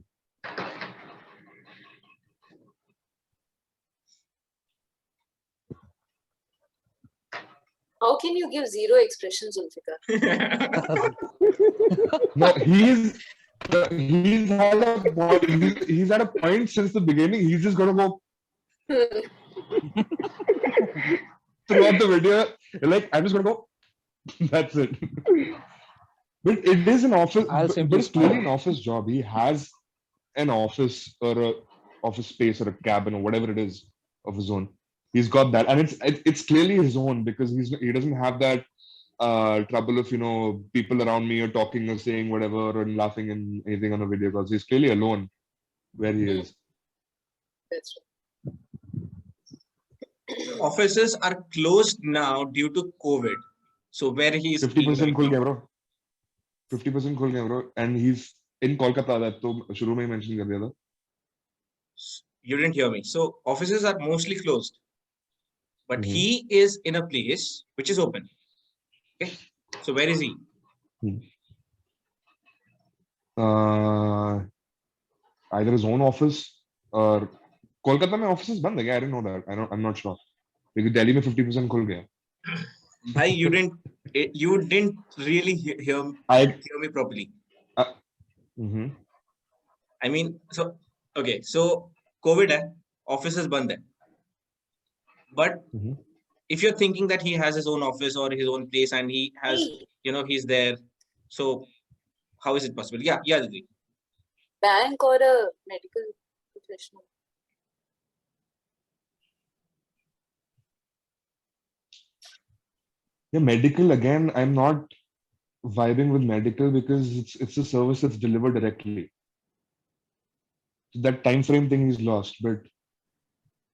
How can you give zero expression, Zulfikar? No, he's had a point. He's had a point since the beginning. He's just gonna go throughout the video. Like, I'm just gonna go. That's it. But it is an office. But it's clearly an office job. He has an office or a office space or a cabin or whatever it is of his own. He's got that, and it's clearly his own, because he doesn't have that trouble of people around me or talking or saying whatever or laughing and anything on a video calls. He's clearly alone where he is. That's right. Offices are closed now due to COVID. So where he is 50% खुल गया, bro. 50% खुल गया, bro, and he's in Kolkata. That तो शुरू में ही mention कर दिया था. You didn't hear me. So offices are mostly closed, but he is in a place which is open. Okay, so where is he? Either his own office or Kolkata में offices बंद है क्या? I didn't know that. I'm not sure. Because Delhi में 50% खुल गया. Bhai, you didn't really hear me properly. I mean, so okay, so COVID hai, offices band hai. But if you're thinking that he has his own office or his own place and he has, he's there, so how is it possible? Yeah, Aditi. Bank or a medical professional? Yeah, medical again. I'm not vibing with medical because it's a service that's delivered directly. So that time frame thing is lost, but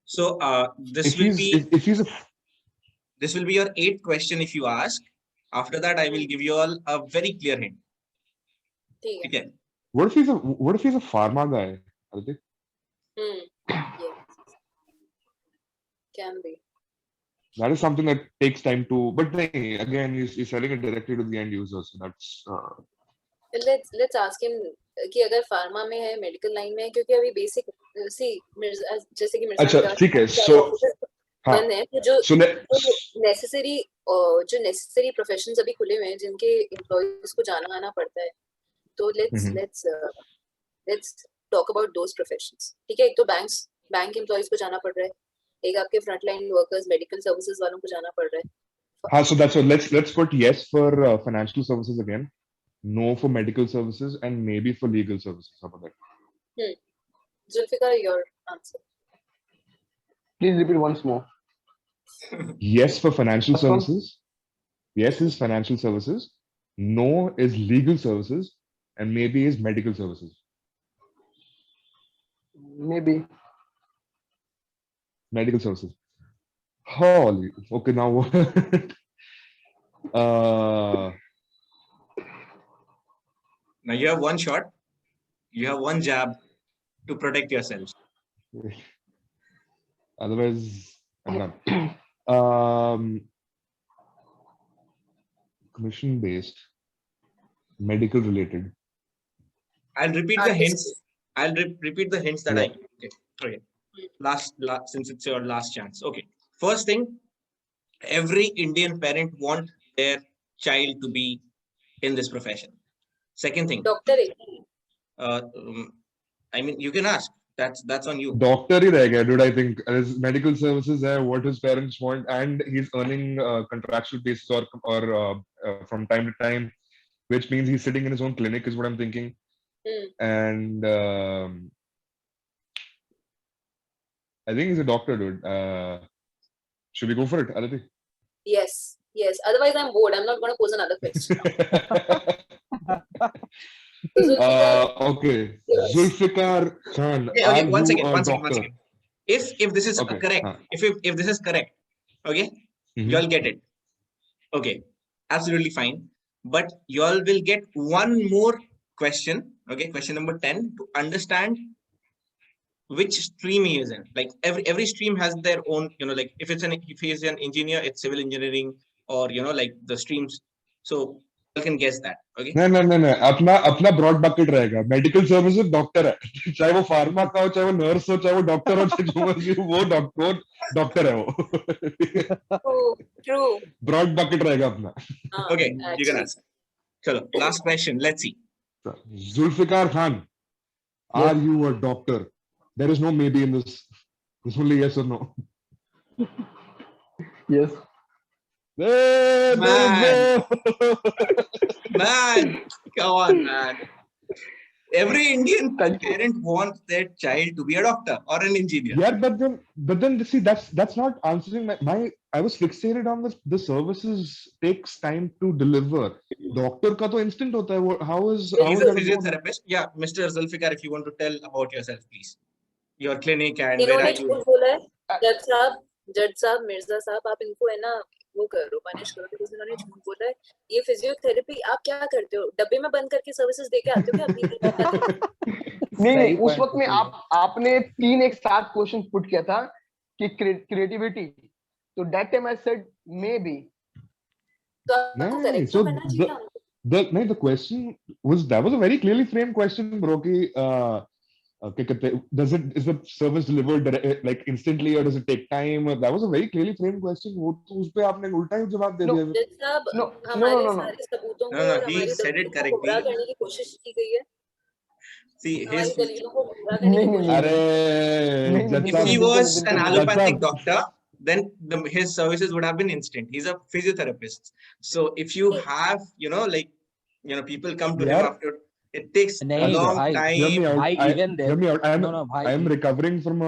So this If will he's be if he's a this will be your 8th question if you ask. After that, I will give you all a very clear hint. ठीक है. Okay. what if he's a pharma guy? Aditi? Yes. Can be. That is something that takes time to. But again, he's selling it directly to the end user, so that's. Let's ask him कि अगर pharma में है, medical line में है, क्योंकि अभी basic जैसे कि मिर्जा अच्छा, ने कहा ठीक है. हाँ. बंद है, तो जो नेसेसरी प्रोफेशंस अभी खुले हुए हैं जिनके एम्प्लॉयज को जाना आना पड़ता है, तो let's talk about those professions. ठीक है, एक तो बैंक एम्प्लॉयज को जाना पड़ रहा है, एक आपके front line workers, medical services वालों को जाना पड़ रहा है. हाँ, so that's what let's put yes for financial services again, no for medical services, and maybe for legal services. How about that? Zulfikar, your answer. Please repeat once more. Yes for financial First one? services. Yes is financial services. No is legal services, and maybe is medical services. Maybe. Medical services. Holy. Okay, now what? Now you have one shot. You have one jab to protect yourselves. Otherwise, I'm done. Commission based, medical related. I'll repeat the hints. I'll repeat the hints that I gave. Okay. Last, since it's your last chance. Okay. First thing, every Indian parent wants their child to be in this profession. Second thing, Doctor. I mean, you can ask. That's on you. Doctor ही रह गया, dude. I think his medical services है what his parents want, and he's earning contractual basis or from time to time, which means he's sitting in his own clinic is what I'm thinking. And I think he's a doctor, dude. Should we go for it, Aditi? Yes. Otherwise, I'm bored. I'm not going to pose another question. Okay. Zulfikar Khan. Okay. One second. Doctor? If this is correct, if this is correct, okay, you all get it. Okay, absolutely fine. But you all will get one more question. Okay, question number 10 to understand which stream he is in. Like every stream has their own, like if he is an engineer, it's civil engineering, or like the streams. So you can guess that. Okay. नहीं अपना broad bucket रहेगा. Medical services doctor है. चाहे वो pharma का हो, चाहे वो nurse हो, चाहे वो doctor हो, चाहे जो मर्जी हो, वो doctor है वो. True. Broad bucket रहेगा अपना. Okay, you can answer. Chalo, last question. Let's see. Zulfikar Khan, are you a doctor? There is no maybe in this. It's only yes or no. Yes. Man, come on, man. Every Indian parent wants their child to be a doctor or an engineer. Yeah, but then see that's not answering my. I was fixated on the services takes time to deliver. Doctor ka to instant hota hai. How is He's a physiotherapist. Yeah, Mr. Zulfikar, if you want to tell about yourself, please. Your clinic and where are you? जज साहब, मिर्जा साहब, आप इनको है ना वो करो, punish करो, because इन्होंने झूठ बोला है. ये फिजियोथेरेपी आप क्या करते हो? डब्बे में बंद करके सर्विसेज देके आते हो क्या? नहीं, उस वक्त में आपने 3 एक साथ क्वेश्चन पुट किया था कि क्रिएटिविटी, तो that time I said may be. The question was a very clearly framed question, bro. Is the service delivered like instantly or does it take time? That was a very clearly framed question. उस पे आपने उल्टा ही जवाब दे दिया. No. He said it correctly. करने की कोशिश की गई है. See, if he was an allopathic doctor, then his services would have been instant. He's a physiotherapist. So if you have, people come to him after. It takes a long time. I'm recovering from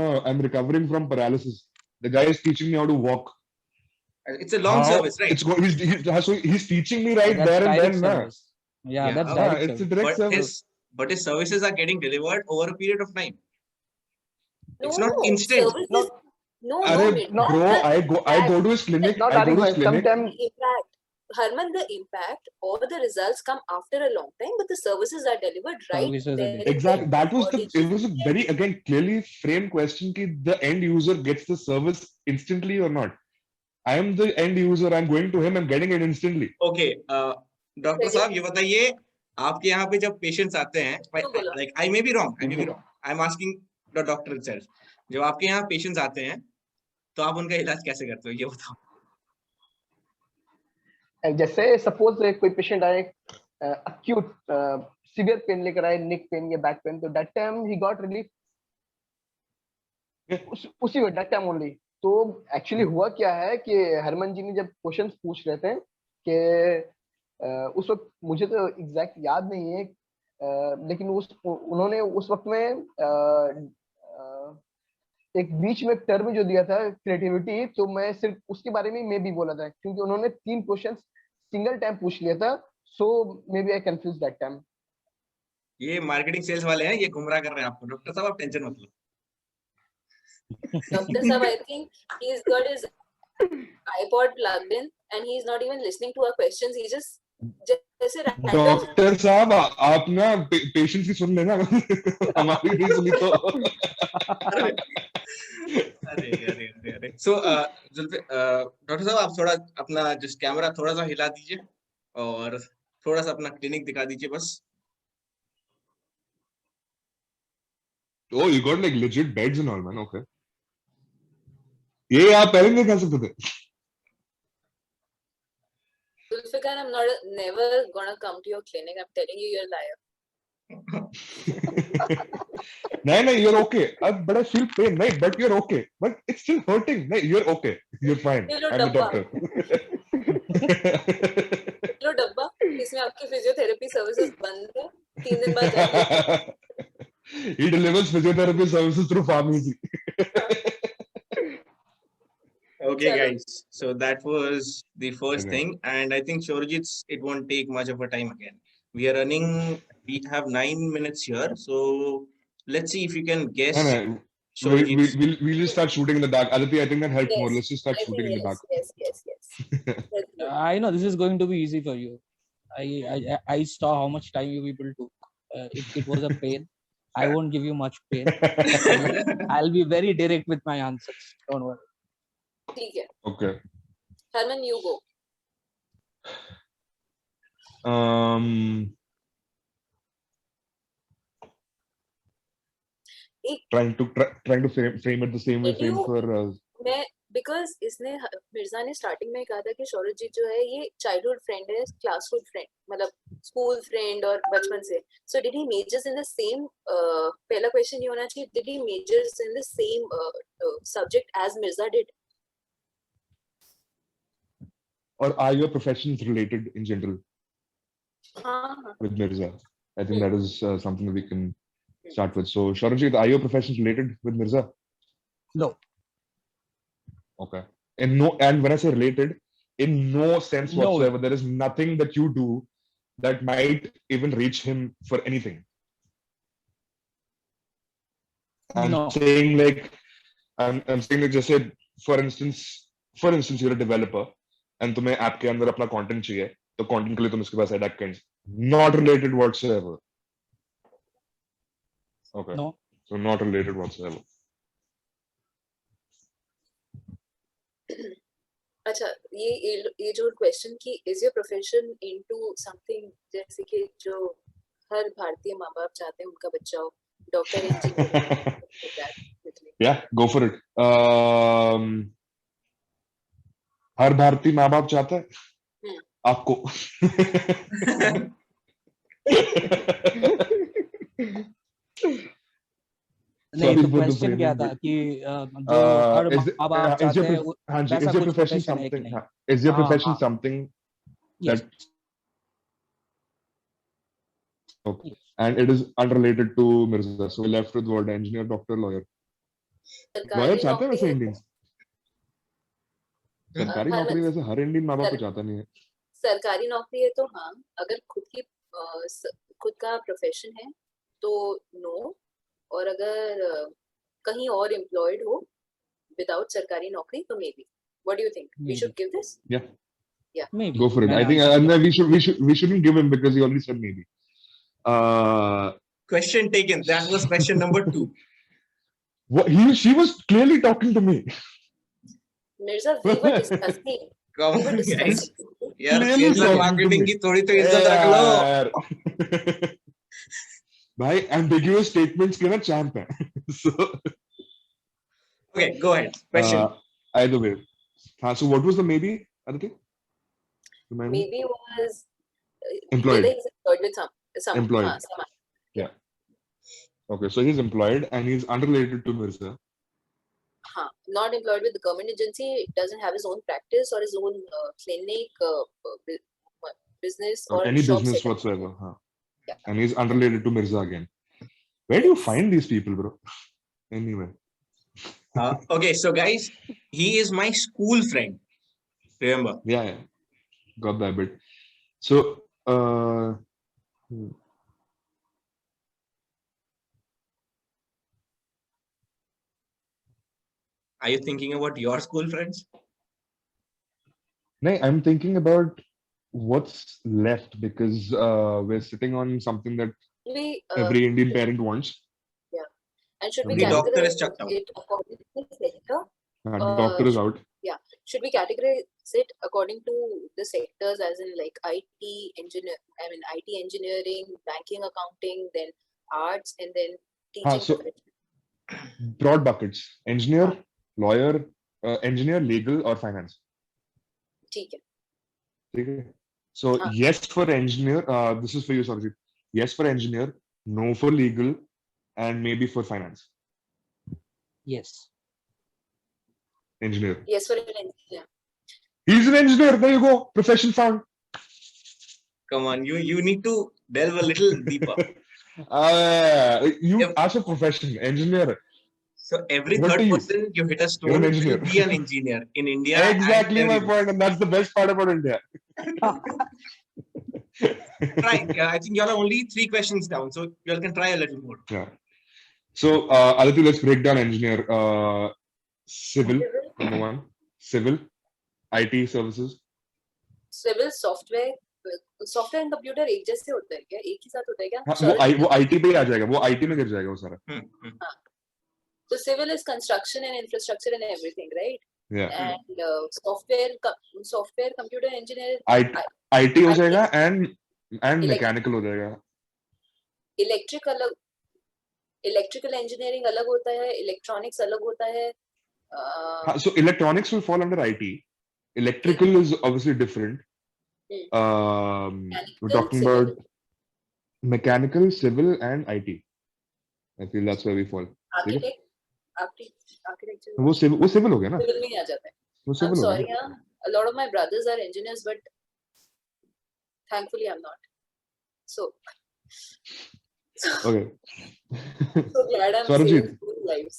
paralysis. The guy is teaching me how to walk. It's a long service, right? He's teaching me right there and then. That's direct. It's a direct service. But his services are getting delivered over a period of time. It's not instant. No, Arey, not bro, the I go impact. to his clinic. Not I go Arif to bhai. his clinic. Sometimes The impact. Harman, the impact or the results come after a long time, but the services are delivered right Services are there delivered. and Exactly. then. That was it was a very again clearly framed question कि the end user gets the service instantly or not. I am the end user. I'm going to him. I'm getting it instantly. Okay doctor साहब ये बताइए आपके यहाँ पे जब patients आते हैं like I may be wrong I am asking the doctor itself जब आपके यहाँ पेशेंट्स आते हैं तो आप उनका इलाज कैसे करते हो ये बताओ जैसे सपोज कोई पेशेंट आए acute severe पेन लेकर आए, neck पेन या बैक पेन, तो that time he got relief उसी वक्त that time only. तो एक्चुअली हुआ क्या है कि हरमन जी ने जब क्वेश्चंस पूछ रहे थे कि उस वक्त मुझे तो एग्जैक्ट याद नहीं है, लेकिन उन्होंने उस वक्त में एक बीच में टर्म जो दिया था क्रिएटिविटी, तो मैं सिर्फ उसके बारे में मैं भी बोला था क्योंकि उन्होंने 3 क्वेश्चंस सिंगल टाइम पूछ लिया था, so maybe I confuse that time. ये मार्केटिंग सेल्स वाले हैं ये गुमराह कर रहे हैं आपको डॉक्टर साहब आप टेंशन मत लो Doctor Sab, I think he's got his iPod plugged in and he's not even listening to our questions. He just जैसे random डॉक्टर साहब आप ना पेशेंट की सुन लेना हमारी नहीं सुनी तो अरे अरे अरे अरे सो डॉक्टर साहब आप थोड़ा अपना जिस कैमरा थोड़ा सा हिला दीजिए और थोड़ा सा अपना क्लिनिक दिखा दीजिए बस Oh, you got like legit beds and all, man. Okay. ये आप पहले नहीं कह सकते थे. Zulfikar, I'm never gonna come to your clinic. I'm telling you, you're a liar. नहीं, you're okay. But I feel pain, right? But you're okay. But it's still hurting. No, you're okay. You're fine. ये लो I'm the डब्बा, doctor. ये लो डब्बा, इसमें आपकी physiotherapy services बंद है, 3 दिन बाद जाएंगे. He delivers physiotherapy services through pharmacy. Okay, Chalo. guys. So that was the first Okay. thing, and I think Sourajit, it won't take much of a time again. We are running. We have 9 minutes here, so let's see if you can guess. No. Sourajit's. We'll just start shooting in the dark. Aditi, I think that helps more. Yes, Let's just start I shooting think in the dark. yes. Let's do it. I know this is going to be easy for you. I saw how much time you people took. It was a pain. I won't give you much pain. I'll be very direct with my answers. Don't worry. ठीक है. Okay. Harman, you go. Trying to frame it the same way. Did Frame you- for. मैं because इसने मिर्जा ने starting में कहा था कि सौरजीत जो है ये चाइल्डहुड फ्रेंड है, क्लासहुड फ्रेंड, मतलब स्कूल फ्रेंड और बचपन से. So did he majors in the same, पहला क्वेश्चन ये होना चाहिए, did he majors in the same subject as Mirza did? Or are your professions related in general हाँ. with Mirza? I think that is something that we can start with. So, Sourajit, are your professions related with Mirza? No. Okay. And when I say related, in no sense No way. whatsoever, there is nothing that you do that might even reach him for anything. I'm No. saying like, I'm saying like, just say, for instance, you're a developer, and तुम्हें app के अंदर अपना content चाहिए, तो content के लिए तुम इसके पास ad act not related whatsoever. Okay. No. So not related whatsoever. अच्छा, ये जो क्वेश्चन की is your profession into something, जैसे कि जो हर भारतीय माँ बाप चाहते हैं उनका बच्चा हो doctor, engineer. Yeah, go for it. हर भारतीय माँ बाप चाहता है आपको. नहीं, तो क्वेश्चन क्या था कि जो हर माँ बाप चाहते हैं वैसा कुछ प्रोफेशन है कि नहीं? Is your profession something Yes. that okay, and it is unrelated to Mirza? So we left with what? Engineer, doctor, lawyer. Lawyer चाहते हैं वैसे इंडियंस. सरकारी नौकरी वैसे हर इंडियन माँ बाप को चाहता नहीं है. सरकारी नौकरी है तो हाँ, अगर खुद का प्रोफेशन है तो नो, और अगर कहीं और एम्प्लॉयड हो without without sarkari naukri, so maybe. What do you think? We should give this? Maybe. Go for it. I think and then we shouldn't give him because he already said maybe. Question taken. That was question number 2. She was clearly talking to me. Mirza, we were discussing. Come We were on, guys. discussing. यार Clearly sales and talking to marketing me. की थोड़ी तो इज्जत रख लो. यार. भाई ambiguous statements के ना champ है. So Okay, go ahead. Question. either way. So what was the maybe, Aditi? Remind me. Maybe was Employed. whether he's employed with some Employed. some Okay, so he's employed and he's unrelated to Mirza. not employed with the government agency, doesn't have his own practice or his own clinic, business or Any shop business setup. whatsoever. Yeah. And he's unrelated to Mirza again. Where do you find these people, bro? Anyway. Okay, so guys, he is my school friend. Remember? Yeah. Got that bit. So, Are you thinking about your school friends? no, I'm thinking about what's left because we're sitting on something that We, every Indian parent wants. and should we The doctor categorize is chucked out. it according to the sector? Doctor is out. Should we categorize it according to the sectors, as in like IT engineering, banking, accounting, then arts, and then teaching? So broad buckets: engineer, lawyer, engineer, legal, or finance. ठीक है. Okay. So yes for engineer. This is for you, Sourajit. Yes for engineer, no for legal, and maybe for finance. Yes. Engineer. Yes for an engineer. He's an engineer. There you go. Profession found. Come on, you need to delve a little deeper. You ask a profession, engineer. So every What third do you- person you hit a You're stone an will engineer. be an engineer in India. Exactly and my everywhere. point, and that's the best part about India. Right. Yeah, I think you all are only 3 questions down, so you all can try a little more. Yeah. So Aditi, let's break down engineer. Civil, number 1. Civil, IT services. Civil software and computer एक जैसे होता है क्या? एक ही साथ होता है क्या? हाँ, वो IT पे ही आ जाएगा. वो IT में गिर जाएगा वो सारा. So civil is construction and infrastructure and everything, right? Yeah. And software computer engineer IT हो जाएगा and mechanical हो जाएगा. electrical engineering अलग होता है, electronics अलग होता है. So electronics will fall under IT. Electrical is obviously different. We're talking about mechanical, civil, and IT. I feel that's where we fall. Architecture. वो civil हो गया ना? Civil में ही आ जाता है. वो I'm civil हो sorry, गया. a lot of my brothers are engineers, but thankfully I'm not. So Okay. so glad I'm Sourajit. saving school lives.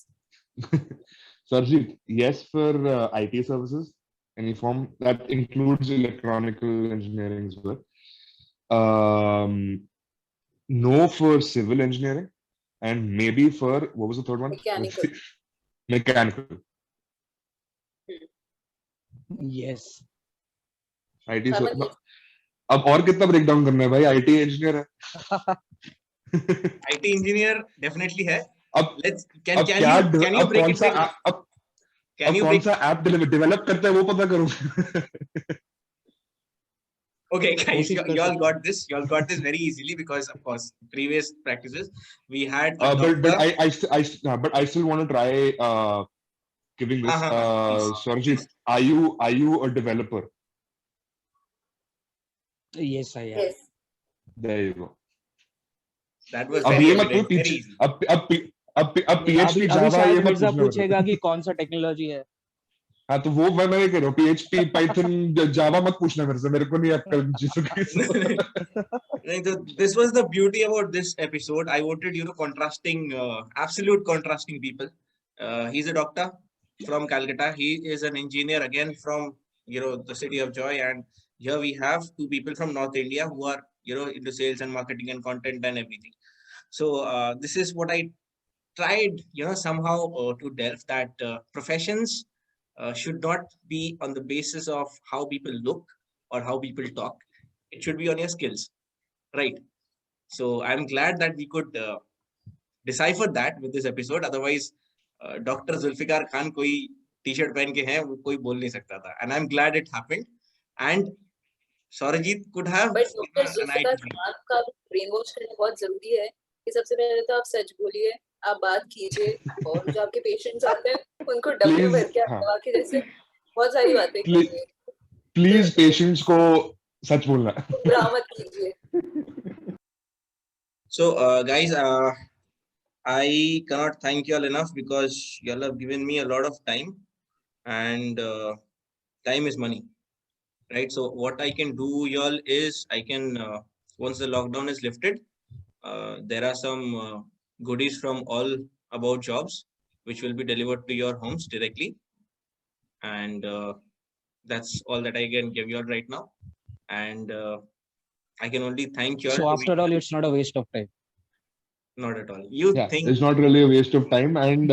Sourajit, yes for IT services, any form that includes electronical engineering as well. No for civil engineering, and maybe for what was the third one? Mechanical. Mechanical. Yes. IT अब और कितना break down करना है भाई? IT engineer है. IT engineer definitely है. अब can you break it down? अब कौन सा ऐप डेवलप करता है वो पता करूं. Okay, guys, you all got this. You all got this very easily because, of course, previous practices we had. But I still want to try giving this. Sourajit, are you a developer? Yes, I am. Yes. There you go. That was अब very, ये मत very, पूछ. very easy. अब PHP अभी जावा ये शायद मत मिर्जा पूछना. पूछेगा कि कौन सा टेक्नोलॉजी है. हाँ तो वो मैं कह रहा हूँ PHP Python जावा मत पूछना मेरे से. मेरे को नहीं अक्ल चीजों की. This was the beauty about this episode. I wanted contrasting, absolute contrasting people. He's a doctor from Calcutta. He is an engineer again from the city of joy, and here we have 2 people from North India who are into sales and marketing and content and everything. So this is what I tried, somehow to delve that professions should not be on the basis of how people look or how people talk. It should be on your skills, right? So I'm glad that we could decipher that with this episode. Otherwise, Dr. Zulfikar Khan koi t-shirt पहन के है वो कोई बोल नहीं सकता था. And I'm glad it happened. And Sourajit could have but doctor an Zulfikar IT. Khan का ब्रेन वॉश करना बहुत जरूरी है कि सबसे पहले तो आप सच बोलिए, आप बात कीजिए, और जो आपके पेशेंट्स आते हैं उनको डब्बे भर के आप दवा के जैसे बहुत सारी बातें कीजिए. प्लीज पेशेंट्स को सच बोलना. गुमराह मत कीजिए. So guys, I cannot thank you all enough because you all have given me a lot of time, and time is money, right? So what I can do, y'all, is I can once the lockdown is lifted, there are some goodies from All About Jobs which will be delivered to your homes directly, and that's all that I can give you all right now. And I can only thank you all. So after all, it's not a waste of time. Not at all. You Yeah, think it's not really a waste of time. And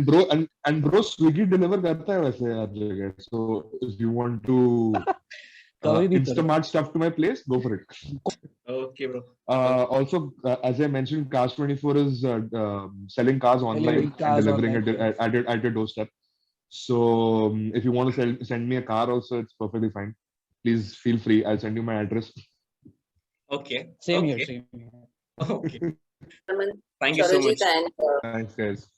bro, Swiggy deliver करता है वैसे हर जगह. So if you want to कभी भी करो. Instamart stuff to my place, go for it. okay, bro? Also, as I mentioned, Cars24 is selling cars online Delivering cars and delivering online, it at your doorstep. So if you want to send me a car also, it's perfectly fine. Please feel free. I'll send you my address. Okay. Same okay. here, same here. Okay. Thank you so much. Sourajit Thanks, guys.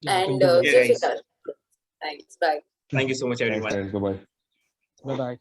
and Okay, guys. Zulfikar. Thanks. Bye. Thank you so much, Thanks, everyone. guys. Bye bye. Bye bye.